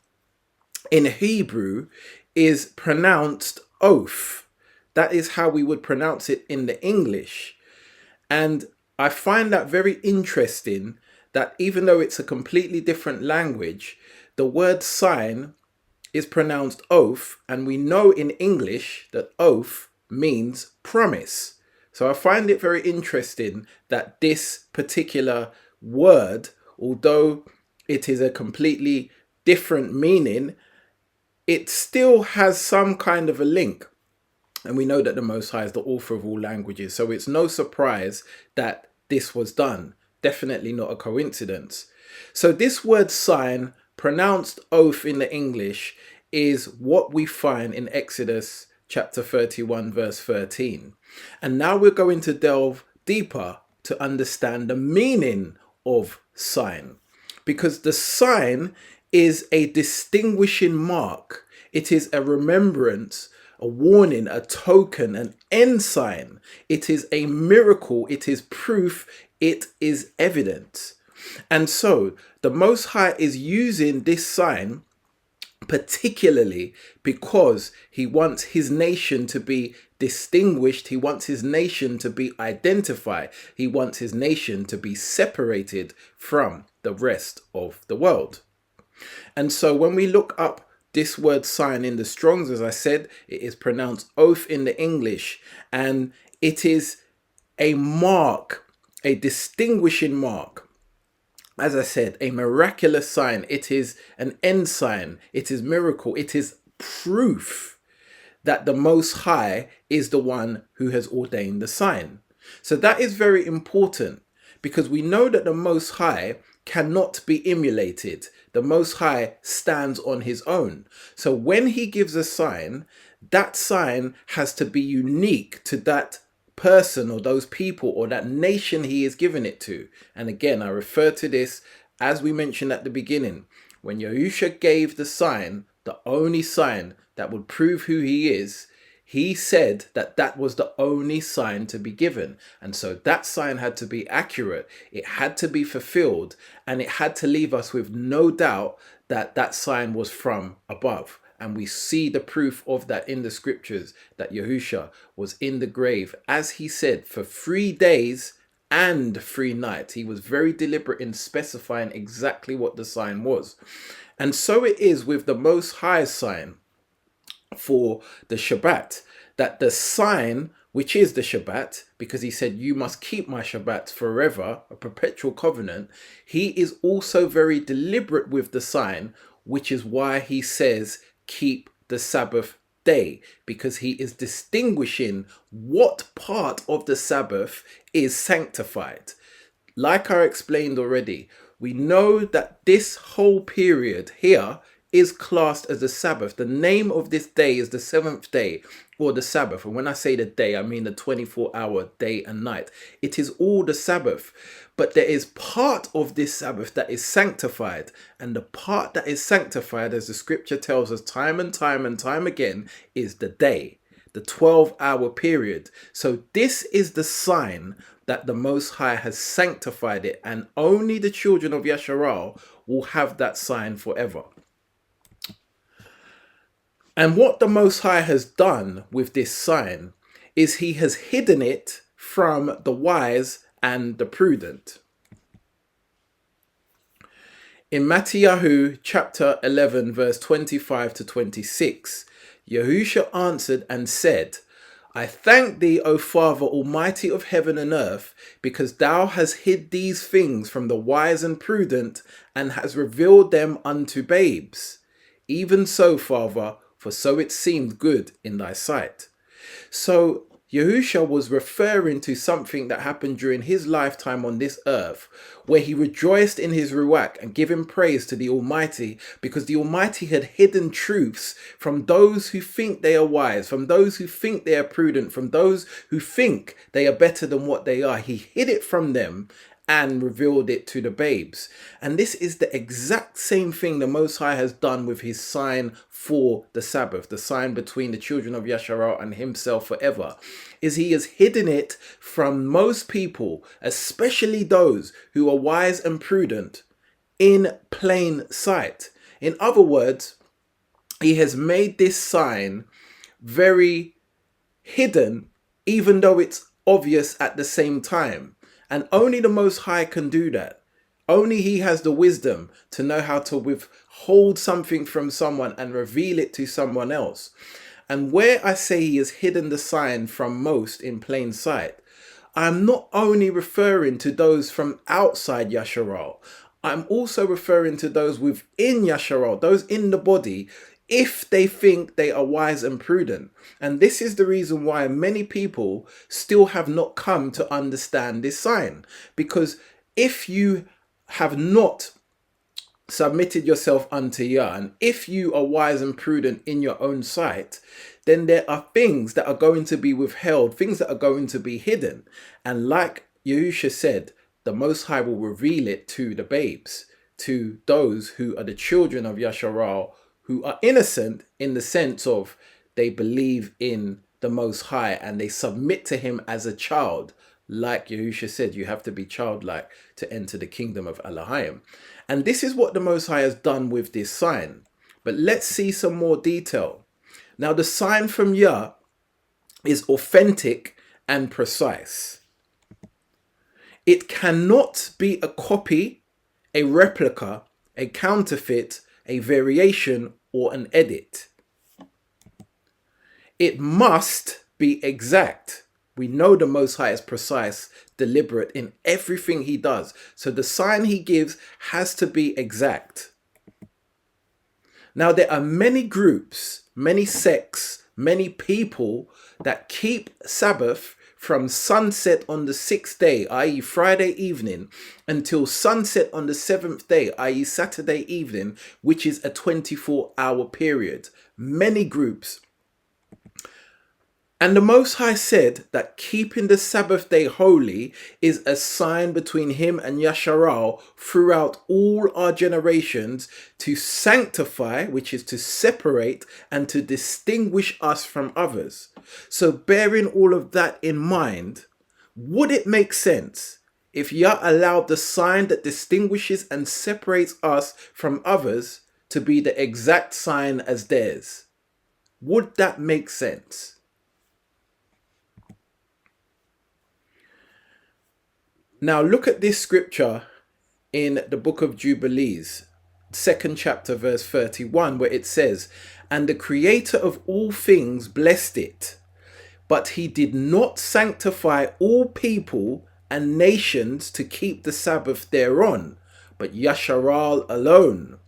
in Hebrew is pronounced oath. That is how we would pronounce it in the English. And I find that very interesting that even though it's a completely different language, the word sign is pronounced oath. And we know in English that oath means promise. So I find it very interesting that this particular word, although it is a completely different meaning, it still has some kind of a link. And we know that the Most High is the author of all languages. So it's no surprise that this was done. Definitely not a coincidence. So this word sign, pronounced oath in the English, is what we find in Exodus chapter 31, verse 13. And now we're going to delve deeper to understand the meaning of sign. Because the sign is a distinguishing mark. It is a remembrance, a warning, a token, an ensign. It is a miracle. It is proof. It is evidence. And so the Most High is using this sign particularly because he wants his nation to be distinguished. He wants his nation to be identified. He wants his nation to be separated from the rest of the world. And so when we look up this word sign in the Strongs, as I said, it is pronounced oath in the English, and it is a mark, a distinguishing mark. As I said, a miraculous sign. It is an ensign. It is miracle. It is proof that the Most High is the one who has ordained the sign. So that is very important, because we know that the Most High cannot be emulated. The Most High stands on his own. So when he gives a sign, that sign has to be unique to that person or those people or that nation he is giving it to. And again, I refer to this as we mentioned at the beginning. When Yahusha gave the sign, the only sign that would prove who he is, he said that that was the only sign to be given. And so that sign had to be accurate. It had to be fulfilled. And it had to leave us with no doubt that that sign was from above. And we see the proof of that in the scriptures, that Yahusha was in the grave, as he said, for 3 days and 3 nights. He was very deliberate in specifying exactly what the sign was. And so it is with the Most High sign for the Shabbat, that the sign, which is the Shabbat, because he said, you must keep my Shabbat forever, a perpetual covenant, he is also very deliberate with the sign, which is why he says, keep the Sabbath day, because he is distinguishing what part of the Sabbath is sanctified. Like I explained already, we know that this whole period here is classed as the Sabbath. The name of this day is the 7th day, or the Sabbath. And when I say the day, I mean the 24-hour day and night. It is all the Sabbath. But there is part of this Sabbath that is sanctified. And the part that is sanctified, as the scripture tells us time and time and time again, is the day, the 12-hour period. So this is the sign that the Most High has sanctified it, and only the children of Yahsharal will have that sign forever. And what the Most High has done with this sign is he has hidden it from the wise and the prudent. In Matthew chapter 11 verse 25 to 26, Yahusha answered and said, I thank thee, O Father, Almighty of heaven and earth, because thou hast hid these things from the wise and prudent, and hast revealed them unto babes. Even so, Father, for so it seemed good in thy sight. So Yahusha was referring to something that happened during his lifetime on this earth, where he rejoiced in his ruach and giving praise to the Almighty, because the Almighty had hidden truths from those who think they are wise, from those who think they are prudent, from those who think they are better than what they are. He hid it from them and revealed it to the babes. And this is the exact same thing the Most High has done with his sign for the Sabbath, the sign between the children of Yahsharal and himself forever, is he has hidden it from most people, especially those who are wise and prudent, in plain sight. In other words, he has made this sign very hidden, even though it's obvious at the same time. And only the Most High can do that. Only he has the wisdom to know how to withhold something from someone and reveal it to someone else. And where I say he has hidden the sign from most in plain sight, I'm not only referring to those from outside Yahsharal, I'm also referring to those within Yahsharal, those in the body, if they think they are wise and prudent. And this is the reason why many people still have not come to understand this sign. Because if you have not submitted yourself unto Yah, and if you are wise and prudent in your own sight, then there are things that are going to be withheld, things that are going to be hidden. And like Yahusha said, the Most High will reveal it to the babes, to those who are the children of Yahsharal, who are innocent in the sense of they believe in the Most High and they submit to him as a child. Like Yahusha said, you have to be childlike to enter the kingdom of Elohim. And this is what the Most High has done with this sign. But let's see some more detail. Now, the sign from Yah is authentic and precise. It cannot be a copy, a replica, a counterfeit, a variation, or an edit. It must be exact. We know the Most High is precise, deliberate in everything he does. So the sign he gives has to be exact. Now, there are many groups, many sects, many people that keep Sabbath from sunset on the 6th day, i.e. Friday evening, until sunset on the 7th day, i.e. Saturday evening, which is a 24-hour period. Many groups. And the Most High said that keeping the Sabbath day holy is a sign between him and Yahsharal throughout all our generations, to sanctify, which is to separate and to distinguish us from others. So bearing all of that in mind, would it make sense if Yah allowed the sign that distinguishes and separates us from others to be the exact sign as theirs? Would that make sense? Now look at this scripture in the book of Jubilees, 2nd chapter verse 31, where it says, "And the creator of all things blessed it, but he did not sanctify all people and nations to keep the Sabbath thereon, but Yahsharal alone.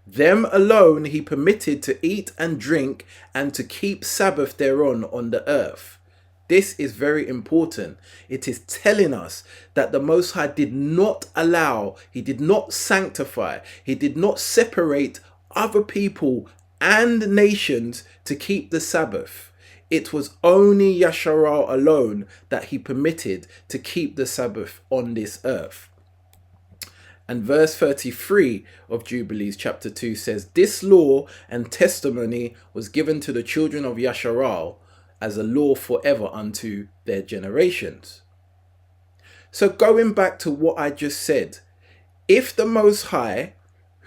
Them alone he permitted to eat and drink and to keep Sabbath thereon on the earth." This is very important. It is telling us that the Most High did not allow, he did not sanctify, he did not separate other people and nations to keep the Sabbath. It was only Yahsharal alone that he permitted to keep the Sabbath on this earth. And verse 33 of Jubilees chapter 2 says, "This law and testimony was given to the children of Yahsharal as a law forever unto their generations." So going back to what I just said, if the Most High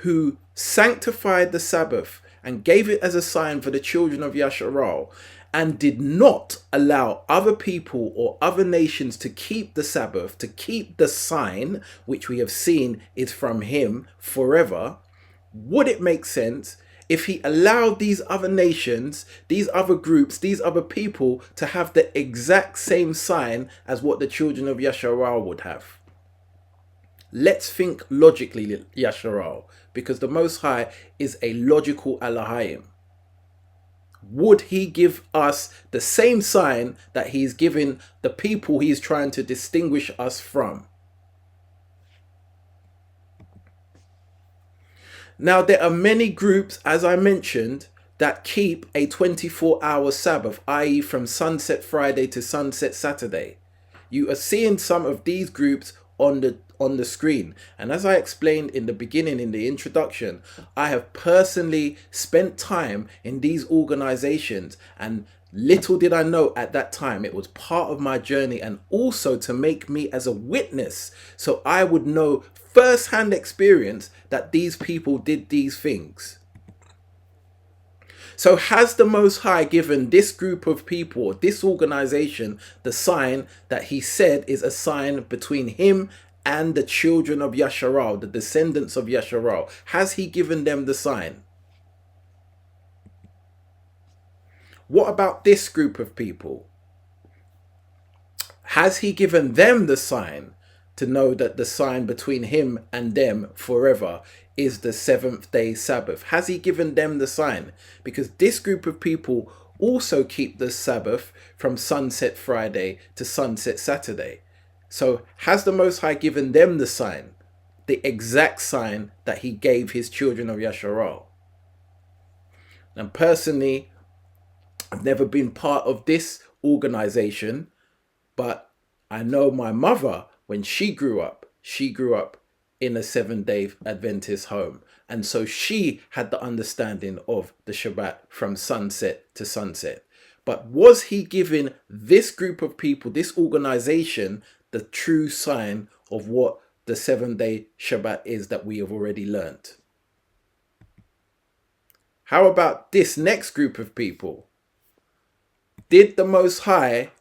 who sanctified the Sabbath and gave it as a sign for the children of Yahsharal, and did not allow other people or other nations to keep the Sabbath, to keep the sign, which we have seen is from him forever, would it make sense if he allowed these other nations, these other groups, these other people to have the exact same sign as what the children of Yahsharal would have? Let's think logically, Yahsharal, because the Most High is a logical Elohim. Would he give us the same sign that he's given the people he's trying to distinguish us from? Now, there are many groups, as I mentioned, that keep a 24-hour Sabbath, i.e. from sunset Friday to sunset Saturday. You are seeing some of these groups on the screen. And as I explained in the beginning, in the introduction, I have personally spent time in these organizations, and little did I know at that time it was part of my journey, and also to make me as a witness, so I would know first-hand experience that these people did these things. So has the Most High given this group of people, this organization, the sign that he said is a sign between him and the children of Yahsharal, the descendants of Yahsharal? Has he given them the sign? What about this group of people? Has he given them the sign to know that the sign between him and them forever is the seventh day Sabbath? Has he given them the sign? Because this group of people also keep the Sabbath from sunset Friday to sunset Saturday. So has the Most High given them the sign, the exact sign that he gave his children of Yahsharal? And personally, I've never been part of this organization, but I know my mother, when she grew up in a Seventh-day Adventist home. And so she had the understanding of the Shabbat from sunset to sunset. But was he giving this group of people, this organization, the true sign of what the 7-day Shabbat is that we have already learnt? How about this next group of people? Did the Most High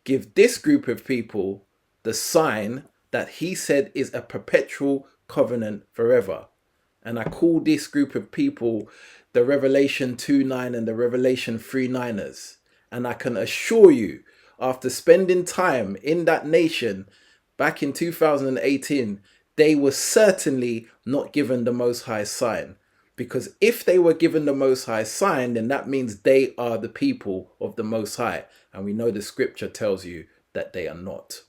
give this group of people the sign that he said is a perpetual covenant forever? And I call this group of people the Revelation 2:9 and the Revelation 3:9ers. And I can assure you, after spending time in that nation back in 2018, they were certainly not given the Most High sign. Because if they were given the Most High sign, then that means they are the people of the Most High. And we know the scripture tells you that they are not.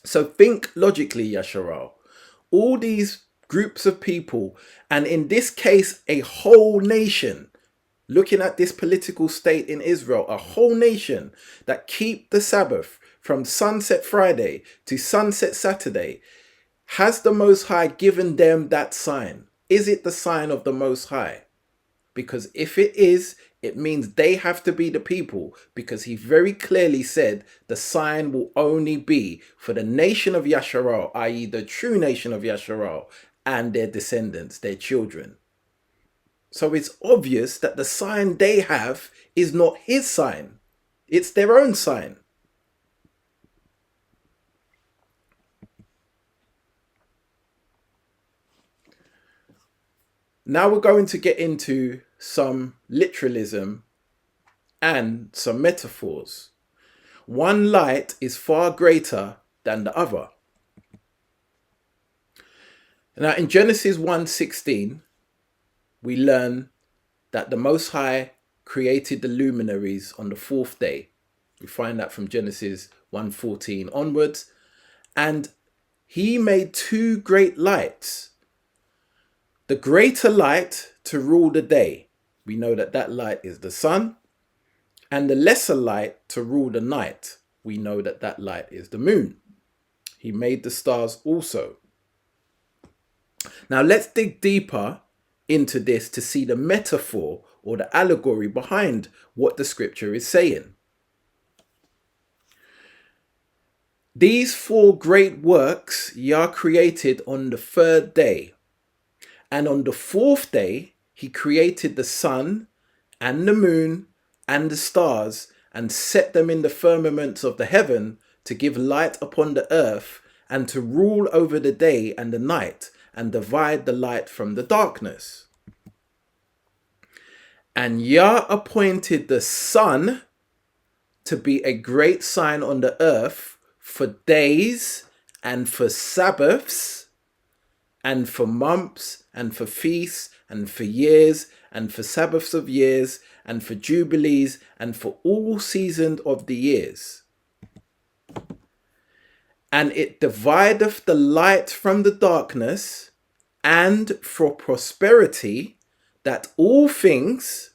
So think logically, Yahsharal. All these groups of people, and in this case, a whole nation, looking at this political state in Israel, a whole nation that keep the Sabbath from sunset Friday to sunset Saturday, has the Most High given them that sign? Is it the sign of the Most High? Because if it is, it means they have to be the people, because he very clearly said the sign will only be for the nation of Yahsharal, i.e. the true nation of Yahsharal, and their descendants, their children. So it's obvious that the sign they have is not his sign. It's their own sign. Now we're going to get into some literalism and some metaphors. One light is far greater than the other. Now in Genesis 1:16, we learn that the Most High created the luminaries on the fourth day. We find that from Genesis 1:14 onwards. And he made two great lights. The greater light to rule the day. We know that that light is the sun. And the lesser light to rule the night. We know that that light is the moon. He made the stars also. Now let's dig deeper into this to see the metaphor or the allegory behind what the scripture is saying. These four great works Yah created on the third day. And on the fourth day, he created the sun and the moon and the stars and set them in the firmaments of the heaven to give light upon the earth and to rule over the day and the night and divide the light from the darkness. And Yah appointed the sun to be a great sign on the earth for days and for Sabbaths and for months and for feasts and for years and for Sabbaths of years and for jubilees and for all seasons of the years. And it divideth the light from the darkness, and for prosperity, that all things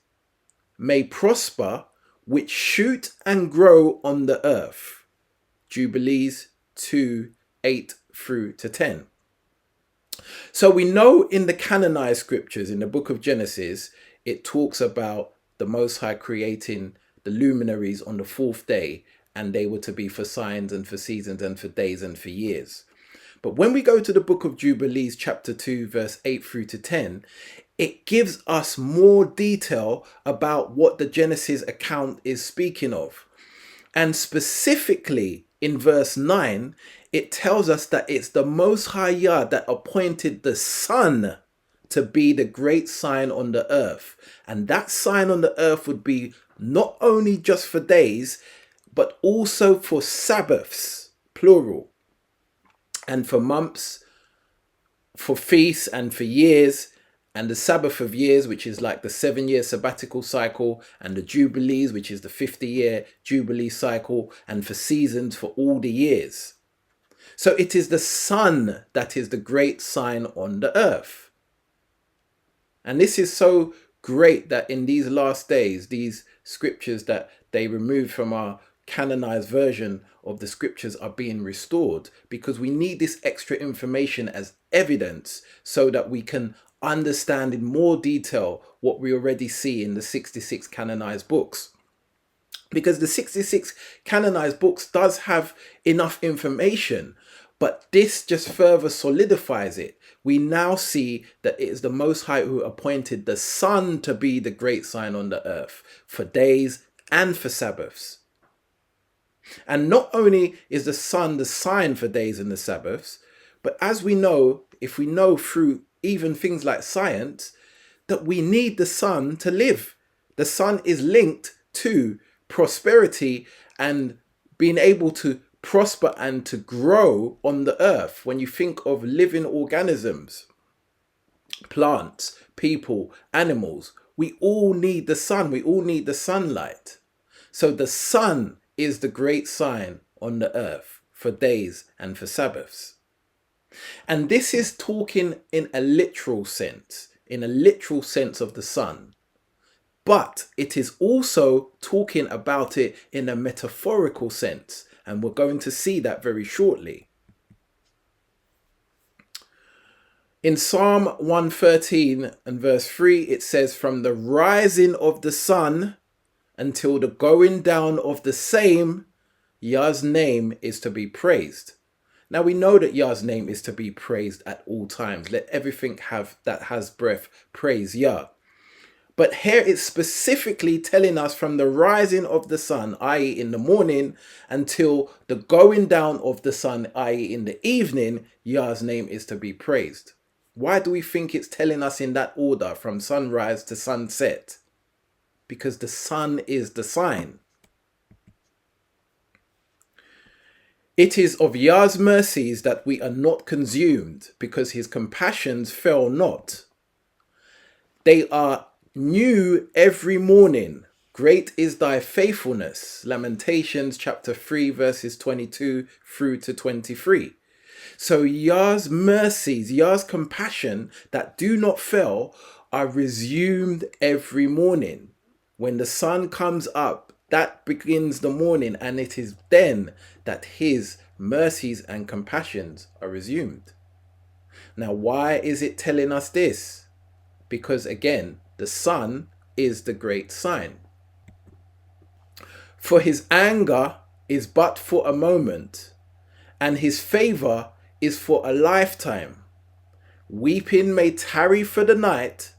may prosper which shoot and grow on the earth. Jubilees 2:8-10. So we know in the canonized scriptures, in the book of Genesis, it talks about the Most High creating the luminaries on the fourth day, and they were to be for signs and for seasons and for days and for years. But when we go to the book of Jubilees, chapter 2, verse 8-10, it gives us more detail about what the Genesis account is speaking of. And specifically in verse 9, it tells us that it's the Most High Yah that appointed the sun to be the great sign on the earth. And that sign on the earth would be not only just for days, but also for Sabbaths, plural, and for months, for feasts and for years, and the Sabbath of years, which is like the 7-year sabbatical cycle, and the Jubilees, which is the 50-year Jubilee cycle, and for seasons for all the years. So it is the sun that is the great sign on the earth. And this is so great that in these last days, these scriptures that they removed from our canonized version of the scriptures are being restored, because we need this extra information as evidence so that we can understand in more detail what we already see in the 66 canonized books. Because the 66 canonized books does have enough information, but this just further solidifies it. We now see that it is the Most High who appointed the sun to be the great sign on the earth for days and for Sabbaths. And not only is the sun the sign for days and the Sabbaths, but as we know, if we know through even things like science, that we need the sun to live. The sun is linked to prosperity and being able to prosper and to grow on the earth. When you think of living organisms, plants, people, animals, we all need the sun. We all need the sunlight. So the sun is the great sign on the earth for days and for Sabbaths. And this is talking in a literal sense of the sun. But it is also talking about it in a metaphorical sense. And we're going to see that very shortly. In Psalm 113 and verse 3, it says, "From the rising of the sun until the going down of the same, Yah's name is to be praised." Now we know that Yah's name is to be praised at all times. Let everything that has breath praise Yah. But here it's specifically telling us from the rising of the sun, i.e. in the morning, until the going down of the sun, i.e. in the evening, Yah's name is to be praised. Why do we think it's telling us in that order, from sunrise to sunset? Because the sun is the sign. It is of Yah's mercies that we are not consumed, because his compassions fail not. They are new every morning. Great is thy faithfulness. Lamentations chapter 3 verses 22-23. So Yah's mercies, Yah's compassion that do not fail are resumed every morning. When the sun comes up, that begins the morning, and it is then that his mercies and compassions are resumed. Now, why is it telling us this? Because again, the sun is the great sign. For his anger is but for a moment, and his favor is for a lifetime. Weeping may tarry for the night,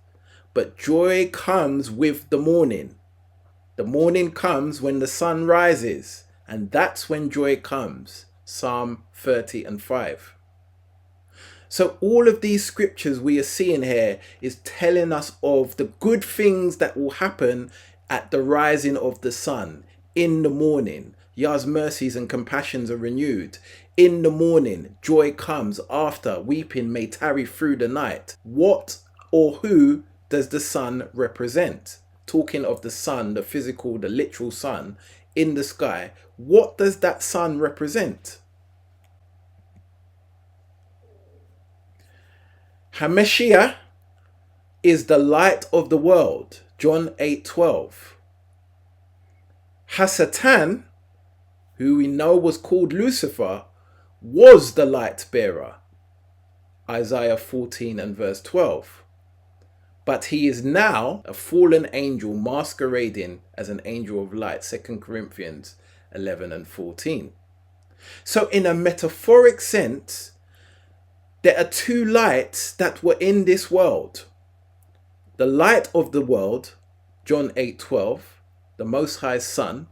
but joy comes with the morning. The morning comes when the sun rises, and that's when joy comes. Psalm 30 and 5. So all of these scriptures we are seeing here is telling us of the good things that will happen at the rising of the sun. In the morning, Yah's mercies and compassions are renewed. In the morning, joy comes after weeping may tarry through the night. What or who does the sun represent? Talking of the sun, the physical, the literal sun in the sky, what does that sun represent? HaMashiach is the light of the world, John 8:12. Hasatan, who we know was called Lucifer, was the light bearer, Isaiah 14 and verse 12. But he is now a fallen angel masquerading as an angel of light, 2 Corinthians 11 and 14. So in a metaphoric sense, there are two lights that were in this world. The light of the world, John 8:12, the Most High's Son,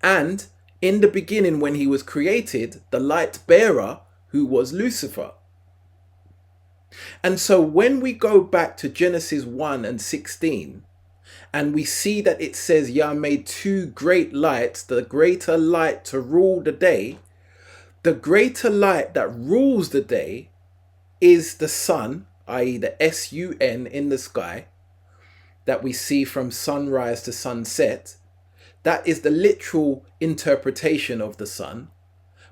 and in the beginning when he was created, the light bearer who was Lucifer. And so when we go back to Genesis 1 and 16, and we see that it says Yah made two great lights, the greater light to rule the day, the greater light that rules the day is the sun, i.e. the sun in the sky, that we see from sunrise to sunset. That is the literal interpretation of the sun.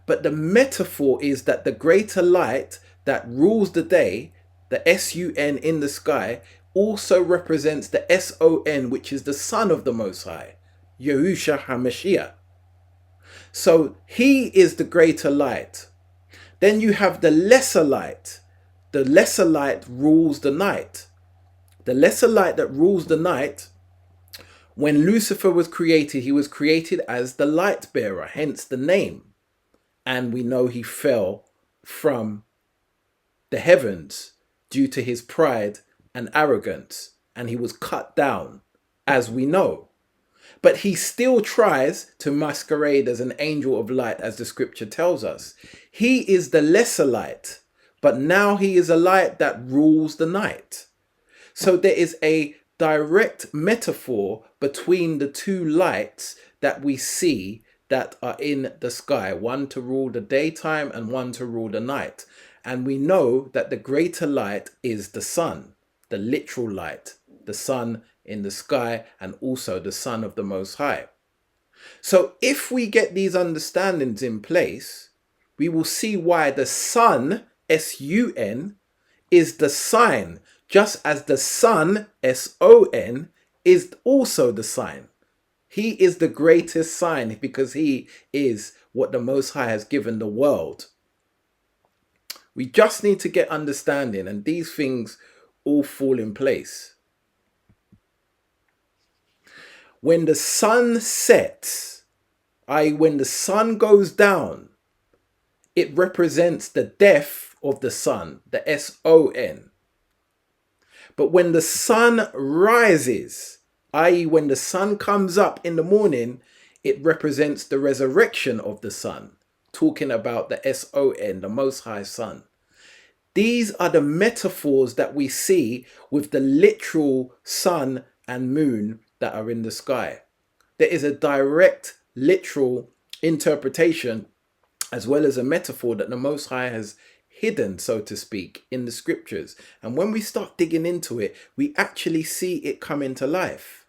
But the metaphor is that the greater light that rules the day, the sun in the sky, also represents the son, which is the Son of the Most High, Yahushua HaMashiach. So he is the greater light. Then you have the lesser light. The lesser light rules the night. The lesser light that rules the night, when Lucifer was created, he was created as the light bearer, hence the name. And we know he fell from the heavens due to his pride and arrogance, and he was cut down, as we know. But he still tries to masquerade as an angel of light, as the scripture tells us. He is the lesser light, but now he is a light that rules the night. So there is a direct metaphor between the two lights that we see that are in the sky, one to rule the daytime and one to rule the night. And we know that the greater light is the sun, the literal light, the sun in the sky, and also the Son of the Most High. So if we get these understandings in place, we will see why the sun, sun, is the sign, just as the sun, son, is also the sign. He is the greatest sign because he is what the Most High has given the world. We just need to get understanding, and these things all fall in place. When the sun sets, i.e. when the sun goes down, it represents the death of the sun, the son. But when the sun rises, i.e. when the sun comes up in the morning, it represents the resurrection of the sun, talking about the son, the Most High Son. These are the metaphors that we see with the literal sun and moon that are in the sky. There is a direct, literal interpretation as well as a metaphor that the Most High has hidden, so to speak, in the scriptures. And when we start digging into it, we actually see it come into life.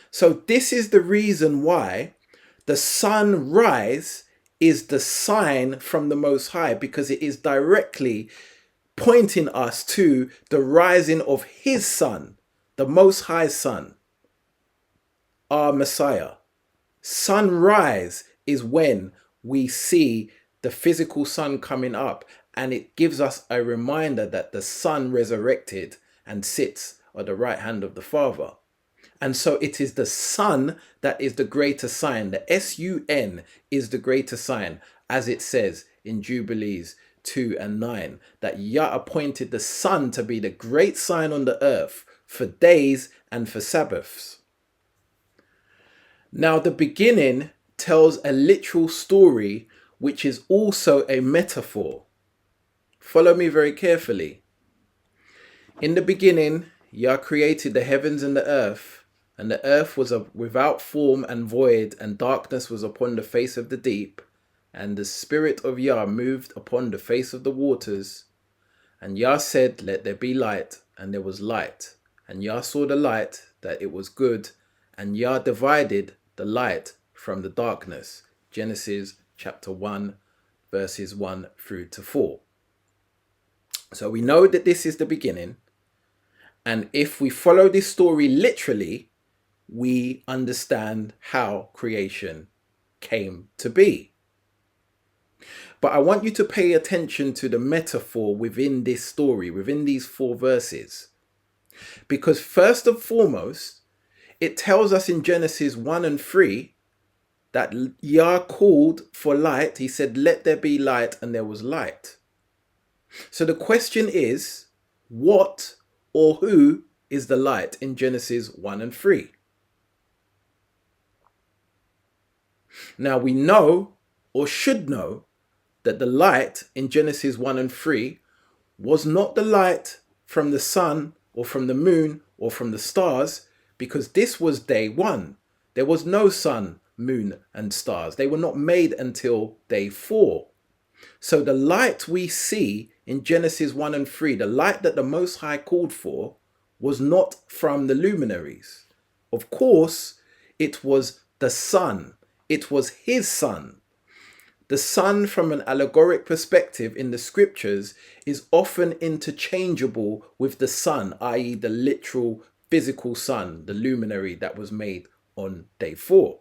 So this is the reason why the sunrise is the sign from the Most High, because it is directly pointing us to the rising of his Son, the Most High Son, our Messiah. Sunrise is when we see the physical sun coming up, and it gives us a reminder that the Son resurrected and sits at the right hand of the Father. And so it is the sun that is the greater sign. The sun is the greater sign, as it says in Jubilees 2 and 9, that Yah appointed the sun to be the great sign on the earth for days and for Sabbaths. Now the beginning tells a literal story which is also a metaphor. Follow me very carefully. In the beginning, Yah created the heavens and the earth was without form and void, and darkness was upon the face of the deep, and the Spirit of Yah moved upon the face of the waters. And Yah said, let there be light, and there was light. And Yah saw the light, that it was good, and Yah divided the light from the darkness. Genesis chapter 1, verses 1 through to 4. So we know that this is the beginning. And if we follow this story literally, we understand how creation came to be. But I want you to pay attention to the metaphor within this story, within these 4 verses. Because first and foremost, it tells us in Genesis 1 and 3 that Yah called for light. He said, let there be light, and there was light. So the question is, what or who is the light in Genesis 1 and 3? Now we know, or should know, that the light in Genesis 1 and 3 was not the light from the sun or from the moon or from the stars, because this was day 1. There was no sun, moon and stars. They were not made until day 4. So the light we see in Genesis 1 and 3, the light that the Most High called for, was not from the luminaries. Of course, it was the sun. It was his sun. The sun, from an allegoric perspective in the scriptures, is often interchangeable with the sun, i.e. the literal physical sun, the luminary that was made on day 4.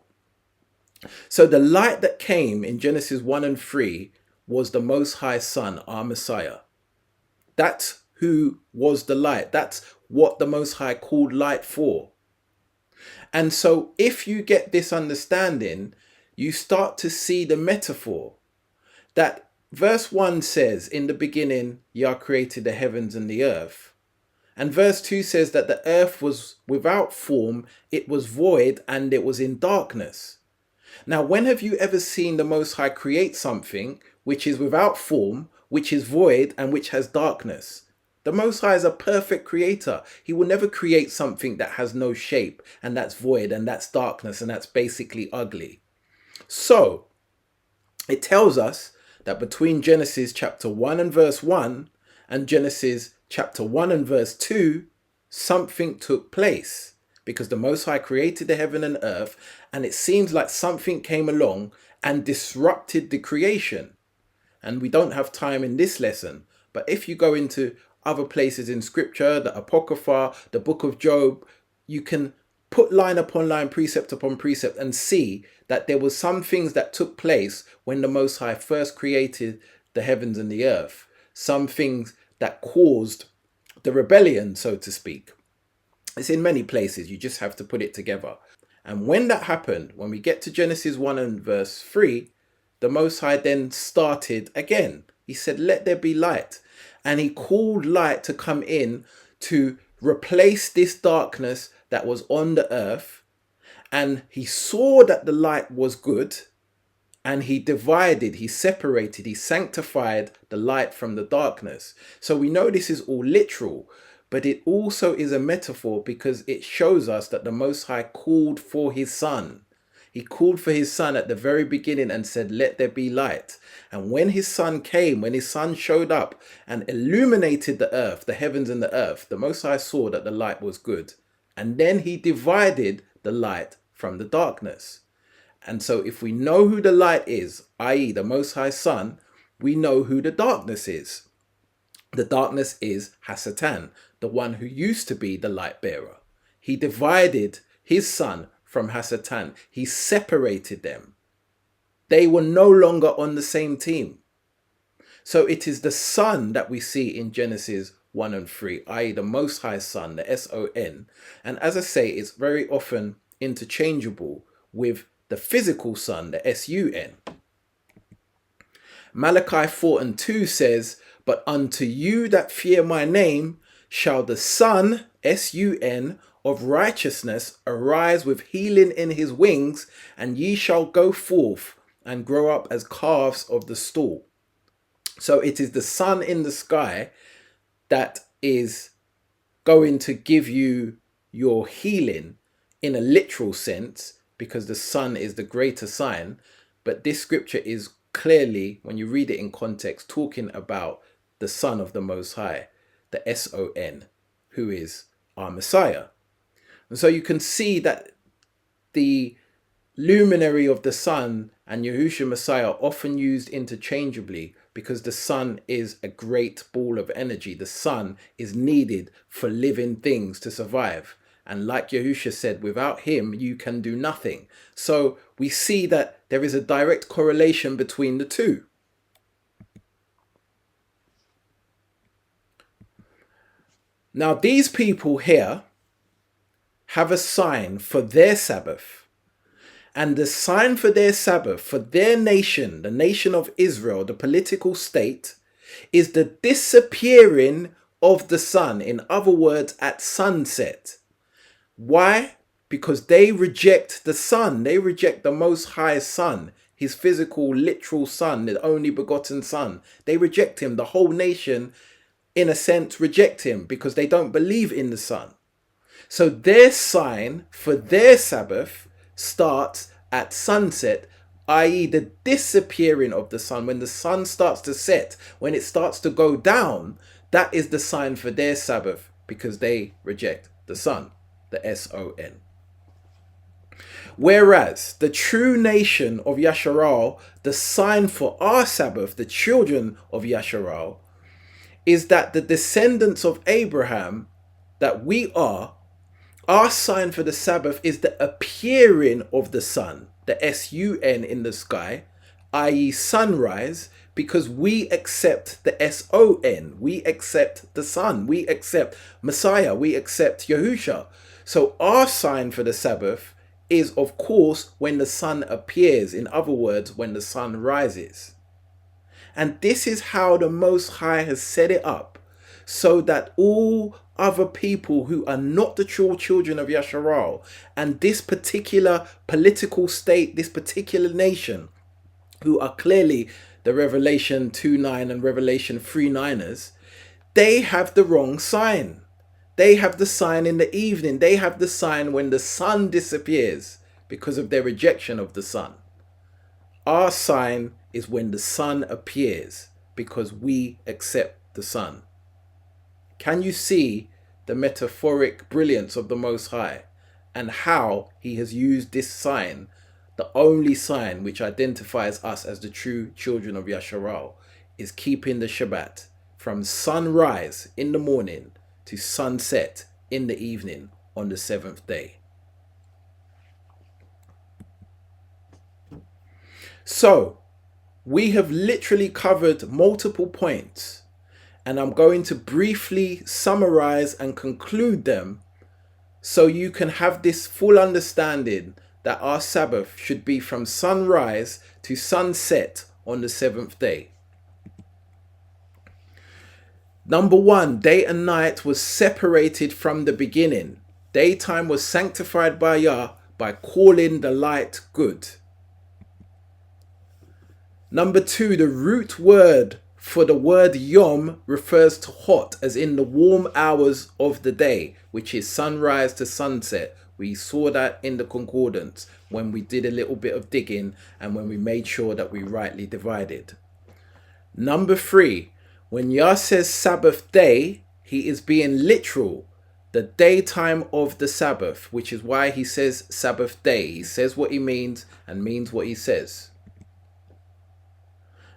So the light that came in Genesis 1 and 3 was the Most High Son, our Messiah. That's who was the light. That's what the Most High called light for. And so if you get this understanding, you start to see the metaphor that verse 1 says, in the beginning, Yah created the heavens and the earth. And verse 2 says that the earth was without form, it was void, and it was in darkness. Now, when have you ever seen the Most High create something which is without form, which is void, and which has darkness? The Most High is a perfect creator. He will never create something that has no shape, and that's void, and that's darkness, and that's basically ugly. So, it tells us that between Genesis chapter 1 and verse 1 and Genesis chapter 1 and verse 2, something took place, because the Most High created the heaven and earth, and it seems like something came along and disrupted the creation. And we don't have time in this lesson, but if you go into other places in scripture, the Apocrypha, the book of Job, you can put line upon line, precept upon precept, and see that there was some things that took place when the Most High first created the heavens and the earth. Some things that caused the rebellion, so to speak. It's in many places. You just have to put it together. And when that happened, when we get to Genesis 1 and verse 3, the Most High then started again. He said, let there be light. And he called light to come in to replace this darkness that was on the earth. And he saw that the light was good. And he divided, he separated, he sanctified the light from the darkness. So we know this is all literal. But it also is a metaphor, because it shows us that the Most High called for his Son. He called for his Son at the very beginning and said, let there be light. And when his Son came, when his Son showed up and illuminated the earth, the heavens and the earth, the Most High saw that the light was good. And then he divided the light from the darkness. And so if we know who the light is, i.e. the Most High Son, we know who the darkness is. The darkness is Hasatan, the one who used to be the light bearer. He divided his Son from Hasatan. He separated them. They were no longer on the same team. So it is the Son that we see in Genesis 1 and 3, i.e. the Most High Son, the S-O-N. And as I say, it's very often interchangeable with the physical Son, the S-U-N. Malachi 4:2 says, "But unto you that fear my name shall the Son, S-U-N, of righteousness arise with healing in his wings, and ye shall go forth and grow up as calves of the stall." So it is the sun in the sky that is going to give you your healing in a literal sense, because the sun is the greater sign. But this scripture is clearly, when you read it in context, talking about the Son of the Most High, the S-O-N, who is our Messiah. And so you can see that the luminary of the sun and Yahushua Messiah are often used interchangeably, because the sun is a great ball of energy. The sun is needed for living things to survive. And like Yahushua said, without him, you can do nothing. So we see that there is a direct correlation between the two. Now, these people here have a sign for their Sabbath. And the sign for their Sabbath, for their nation, the nation of Israel, the political state, is the disappearing of the sun. In other words, at sunset. Why? Because they reject the sun. They reject the Most High Son, his physical, literal son, the only begotten son. They reject him. The whole nation, in a sense, reject him because they don't believe in the sun. So their sign for their Sabbath starts at sunset, i.e. the disappearing of the sun. When the sun starts to set, when it starts to go down, that is the sign for their Sabbath, because they reject the sun, the S-O-N. Whereas the true nation of Yahsharal, the sign for our Sabbath, the children of Yahsharal, is that the descendants of Abraham, that we are, our sign for the Sabbath is the appearing of the sun, the S-U-N in the sky, i.e. sunrise, because we accept the S-O-N. We accept the sun. We accept Messiah. We accept Yahushua. So our sign for the Sabbath is, of course, when the sun appears. In other words, when the sun rises. And this is how the Most High has set it up, so that all other people who are not the true children of Yahsharal, and this particular political state, this particular nation, who are clearly the Revelation 2:9 and Revelation 3:9ers, they have the wrong sign. They have the sign in the evening. They have the sign when the sun disappears because of their rejection of the sun. Our sign is when the sun appears, because we accept the sun. Can you see the metaphoric brilliance of the Most High, and how he has used this sign, the only sign which identifies us as the true children of Yahsharal, is keeping the Shabbat from sunrise in the morning to sunset in the evening on the seventh day. So, we have literally covered multiple points, and I'm going to briefly summarize and conclude them so you can have this full understanding that our Sabbath should be from sunrise to sunset on the seventh day. Number one, day and night was separated from the beginning. Daytime was sanctified by Yah by calling the light good. Number two, the root word for the word yom refers to hot, as in the warm hours of the day, which is sunrise to sunset. We saw that in the concordance when we did a little bit of digging and when we made sure that we rightly divided. Number three, when Yah says Sabbath day, he is being literal, the daytime of the Sabbath, which is why he says Sabbath day. He says what he means and means what he says.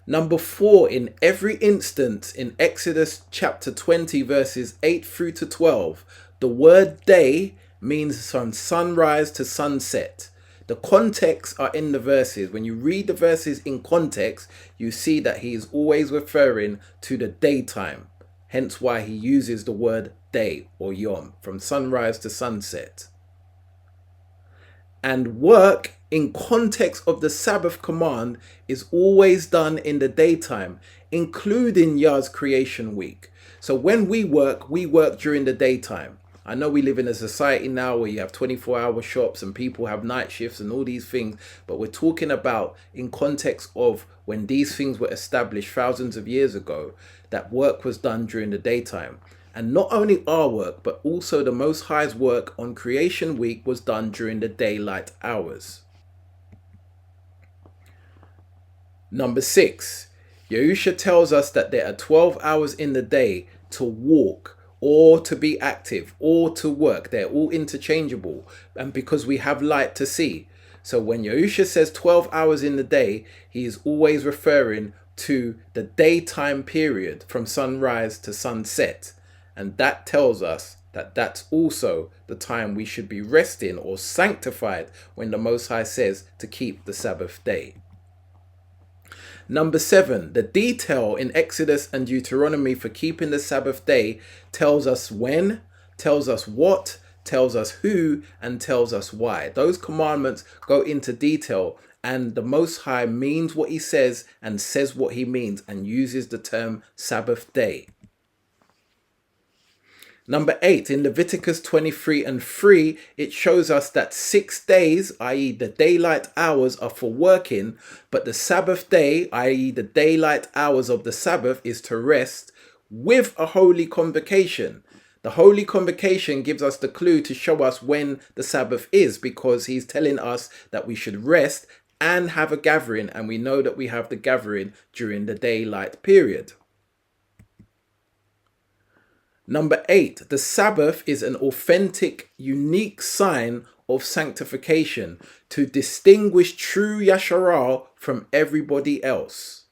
Number four, in every instance in Exodus chapter 20 verses 8 through to 12, the word day means from sunrise to sunset. The contexts are in the verses. When you read the verses in context, you see that he is always referring to the daytime. Hence why he uses the word day or yom, from sunrise to sunset. And work in context of the Sabbath command is always done in the daytime, including Yah's creation week. So when we work during the daytime. I know we live in a society now where you have 24-hour shops and people have night shifts and all these things, but we're talking about in context of when these things were established thousands of years ago, that work was done during the daytime. And not only our work, but also the Most High's work on creation week was done during the daylight hours. Number 6, Yahusha tells us that there are 12 hours in the day to walk, or to be active, or to work. They're all interchangeable, and because we have light to see. So when Yahusha says 12 hours in the day, he is always referring to the daytime period from sunrise to sunset. And that tells us that that's also the time we should be resting or sanctified when the Most High says to keep the Sabbath day. Number 7, the detail in Exodus and Deuteronomy for keeping the Sabbath day tells us when, tells us what, tells us who, and tells us why. Those commandments go into detail, and the Most High means what he says and says what he means and uses the term Sabbath day. Number 8, in Leviticus 23:3, it shows us that 6 days, i.e. the daylight hours, are for working, but the Sabbath day, i.e. the daylight hours of the Sabbath, is to rest with a holy convocation. The holy convocation gives us the clue to show us when the Sabbath is, because he's telling us that we should rest and have a gathering, and we know that we have the gathering during the daylight period. Number 8, the Sabbath is an authentic, unique sign of sanctification to distinguish true Yahsharal from everybody else.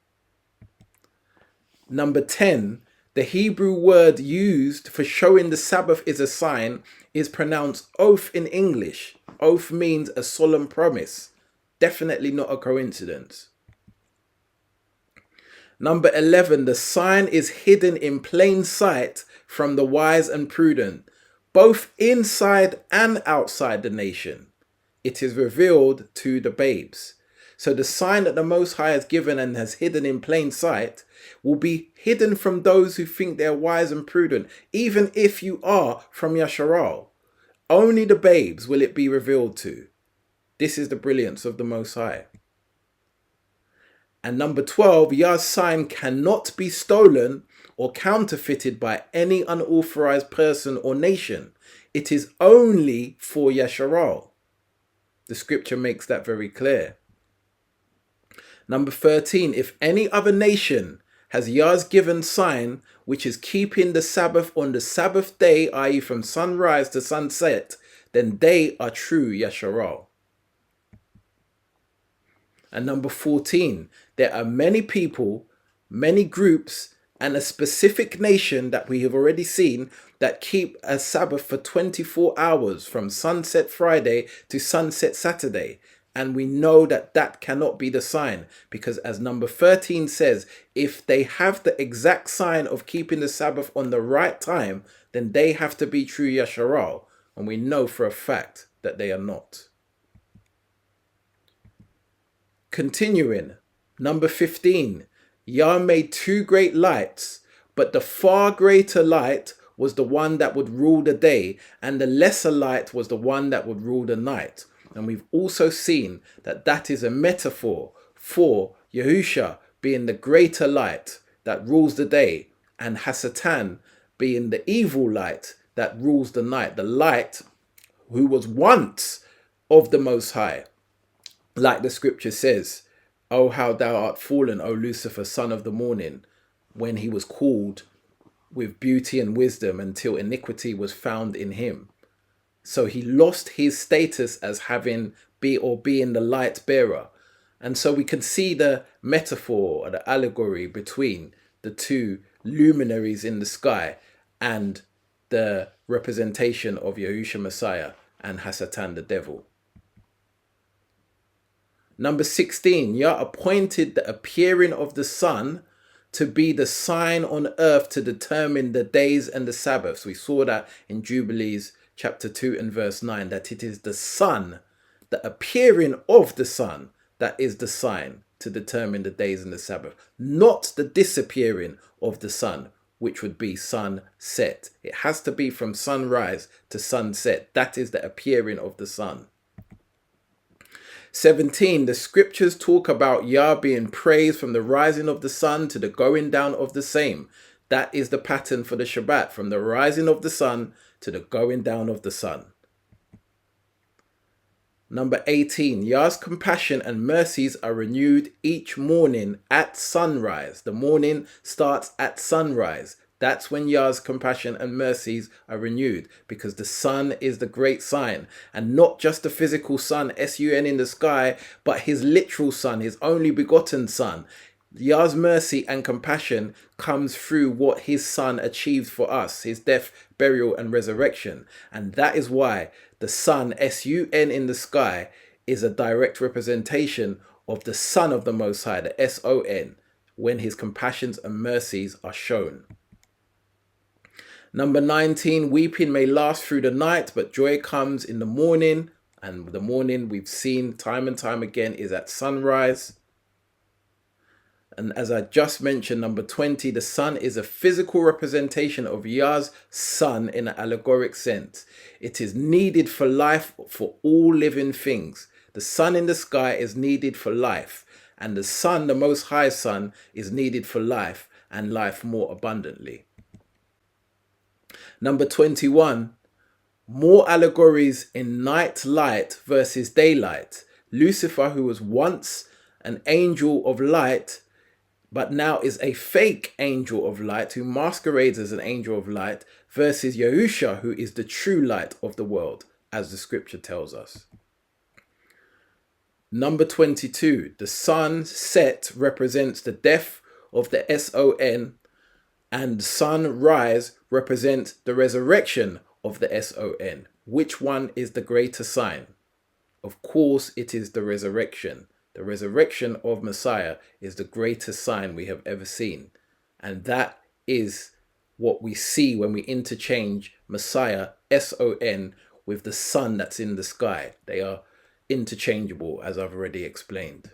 Number 10, the Hebrew word used for showing the Sabbath is a sign is pronounced oath in English. Oath means a solemn promise. Definitely not a coincidence. Number 11, the sign is hidden in plain sight from the wise and prudent, both inside and outside the nation. It is revealed to the babes. So the sign that the Most High has given and has hidden in plain sight will be hidden from those who think they're wise and prudent, even if you are from Yahsharal. Only the babes will it be revealed to. This is the brilliance of the Most High. And number 12, Yah's sign cannot be stolen or counterfeited by any unauthorized person or nation. It is only for Yahsharal. The scripture makes that very clear. Number 13, if any other nation has Yah's given sign, which is keeping the Sabbath on the Sabbath day, i.e. from sunrise to sunset, then they are true Yahsharal. And number 14, there are many people, many groups, and a specific nation that we have already seen that keep a Sabbath for 24 hours from sunset Friday to sunset Saturday. And we know that that cannot be the sign, because as number 13 says, if they have the exact sign of keeping the Sabbath on the right time, then they have to be true Yahsharal. And we know for a fact that they are not. Continuing, number 15, Yah made 2 great lights, but the far greater light was the one that would rule the day, and the lesser light was the one that would rule the night. And we've also seen that that is a metaphor for Yahusha being the greater light that rules the day, and Hasatan being the evil light that rules the night, the light who was once of the Most High. Like the scripture says, "Oh, how thou art fallen, O Lucifer, son of the morning," when he was called with beauty and wisdom until iniquity was found in him. So he lost his status as having being the light bearer. And so we can see the metaphor or the allegory between the 2 luminaries in the sky and the representation of Yahusha Messiah and Hasatan the devil. Number 16, Yah appointed the appearing of the sun to be the sign on earth to determine the days and the Sabbaths. We saw that in Jubilees chapter 2 and verse 9, that it is the sun the appearing of the sun, that is the sign to determine the days and the Sabbath, not the disappearing of the sun, which would be sunset. It has to be from sunrise to sunset. That is the appearing of the sun. 17, the scriptures talk about Yah being praised from the rising of the sun to the going down of the same. That is the pattern for the Shabbat, from the rising of the sun to the going down of the sun. Number 18, Yah's compassion and mercies are renewed each morning at sunrise. The morning starts at sunrise. That's when Yah's compassion and mercies are renewed, because the sun is the great sign, and not just the physical sun, sun in the sky, but his literal son, his only begotten son. Yah's mercy and compassion comes through what his son achieved for us, his death, burial and resurrection. And that is why the sun, sun in the sky, is a direct representation of the Son of the Most High, the son, when his compassions and mercies are shown. Number 19, weeping may last through the night, but joy comes in the morning. And the morning, we've seen time and time again, is at sunrise. And as I just mentioned, number 20, the sun is a physical representation of Yah's son in an allegoric sense. It is needed for life for all living things. The sun in the sky is needed for life. And the sun, the Most High Son, is needed for life, and life more abundantly. Number 21, more allegories in night light versus daylight. Lucifer, who was once an angel of light, but now is a fake angel of light who masquerades as an angel of light, versus Yahusha, who is the true light of the world, as the scripture tells us. Number 22, the sun set represents the death of the son, and sunrise represents the resurrection of the son. Which one is the greater sign? Of course, it is the resurrection. The resurrection of Messiah is the greatest sign we have ever seen. And that is what we see when we interchange Messiah, son, with the sun that's in the sky. They are interchangeable, as I've already explained.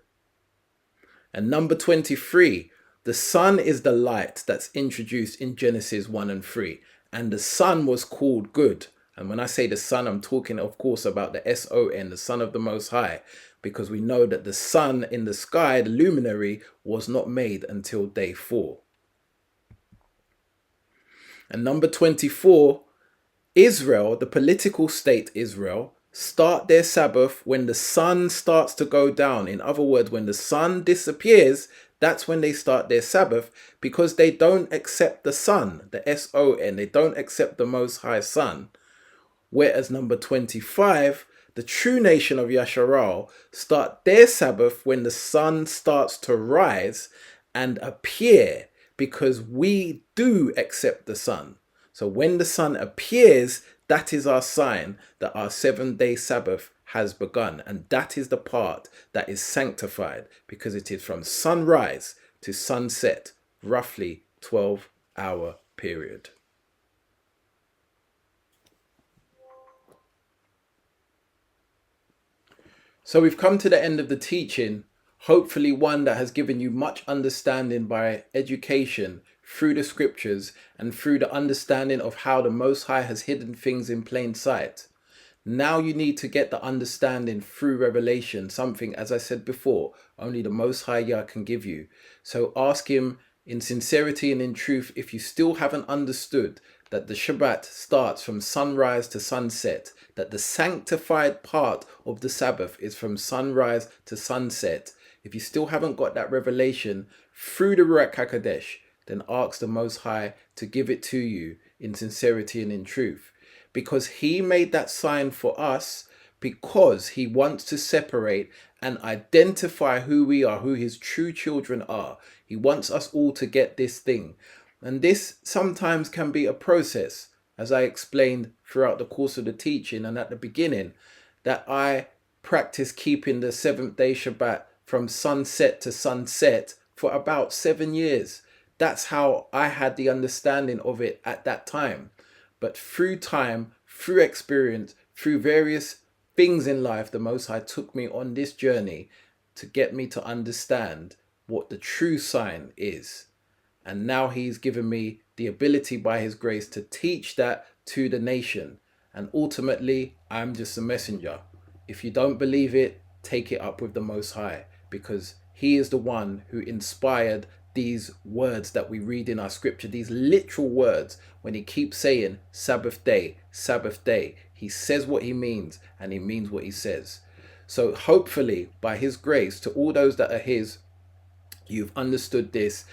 And number 23, the sun is the light that's introduced in Genesis 1 and 3. And the sun was called good. And when I say the sun, I'm talking, of course, about the son, the Son of the Most High, because we know that the sun in the sky, the luminary, was not made until day 4. And number 24, Israel, the political state Israel, start their Sabbath when the sun starts to go down. In other words, when the sun disappears, that's when they start their Sabbath, because they don't accept the sun, the son, they don't accept the Most High Son. Whereas number 25, the true nation of Yahsharal start their Sabbath when the sun starts to rise and appear, because we do accept the sun. So when the sun appears, that is our sign that our 7-day Sabbath has begun. And that is the part that is sanctified, because it is from sunrise to sunset, roughly 12-hour period. So we've come to the end of the teaching, hopefully one that has given you much understanding by education through the scriptures and through the understanding of how the Most High has hidden things in plain sight. Now you need to get the understanding through revelation, something, as I said before, only the Most High Yah can give you. So ask him in sincerity and in truth if you still haven't understood that the Shabbat starts from sunrise to sunset, that the sanctified part of the Sabbath is from sunrise to sunset. If you still haven't got that revelation through the Ruach HaKodesh, then ask the Most High to give it to you in sincerity and in truth. Because he made that sign for us, because he wants to separate and identify who we are, who his true children are. He wants us all to get this thing. And this sometimes can be a process, as I explained throughout the course of the teaching and at the beginning, that I practice keeping the 7th-day Shabbat from sunset to sunset for about 7 years. That's how I had the understanding of it at that time. But through time, through experience, through various things in life, the Most High took me on this journey to get me to understand what the true sign is. And now he's given me the ability by his grace to teach that to the nation. And ultimately, I'm just a messenger. If you don't believe it, take it up with the Most High, because he is the one who inspired these words that we read in our scripture, these literal words. When he keeps saying Sabbath day, he says what he means, and he means what he says. So hopefully, by his grace, to all those that are his, you've understood this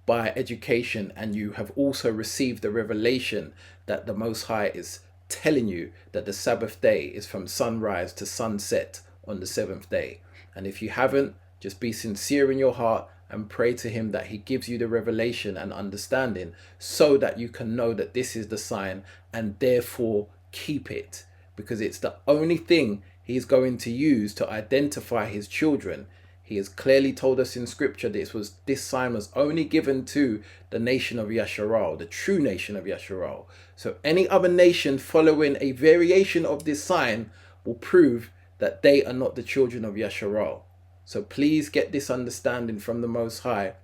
by education, and you have also received the revelation that the Most High is telling you that the Sabbath day is from sunrise to sunset on the seventh day. And if you haven't, just be sincere in your heart and pray to him that he gives you the revelation and understanding, so that you can know that this is the sign, and therefore keep it, because it's the only thing he's going to use to identify his children. He has clearly told us in scripture this sign was only given to the nation of Yahsharal, the true nation of Yahsharal. So any other nation following a variation of this sign will prove that they are not the children of Yahsharal. So please get this understanding from the Most High.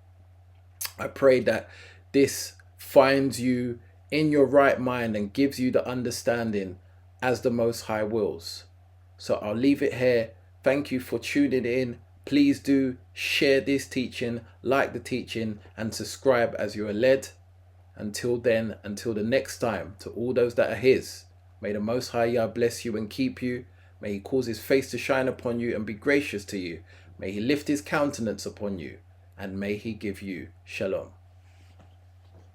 I pray that this finds you in your right mind and gives you the understanding as the Most High wills. So I'll leave it here. Thank you for tuning in. Please do share this teaching, like the teaching, and subscribe as you are led. Until then, until the next time, to all those that are his, may the Most High Yah bless you and keep you. May he cause his face to shine upon you and be gracious to you. May he lift his countenance upon you, and may he give you shalom.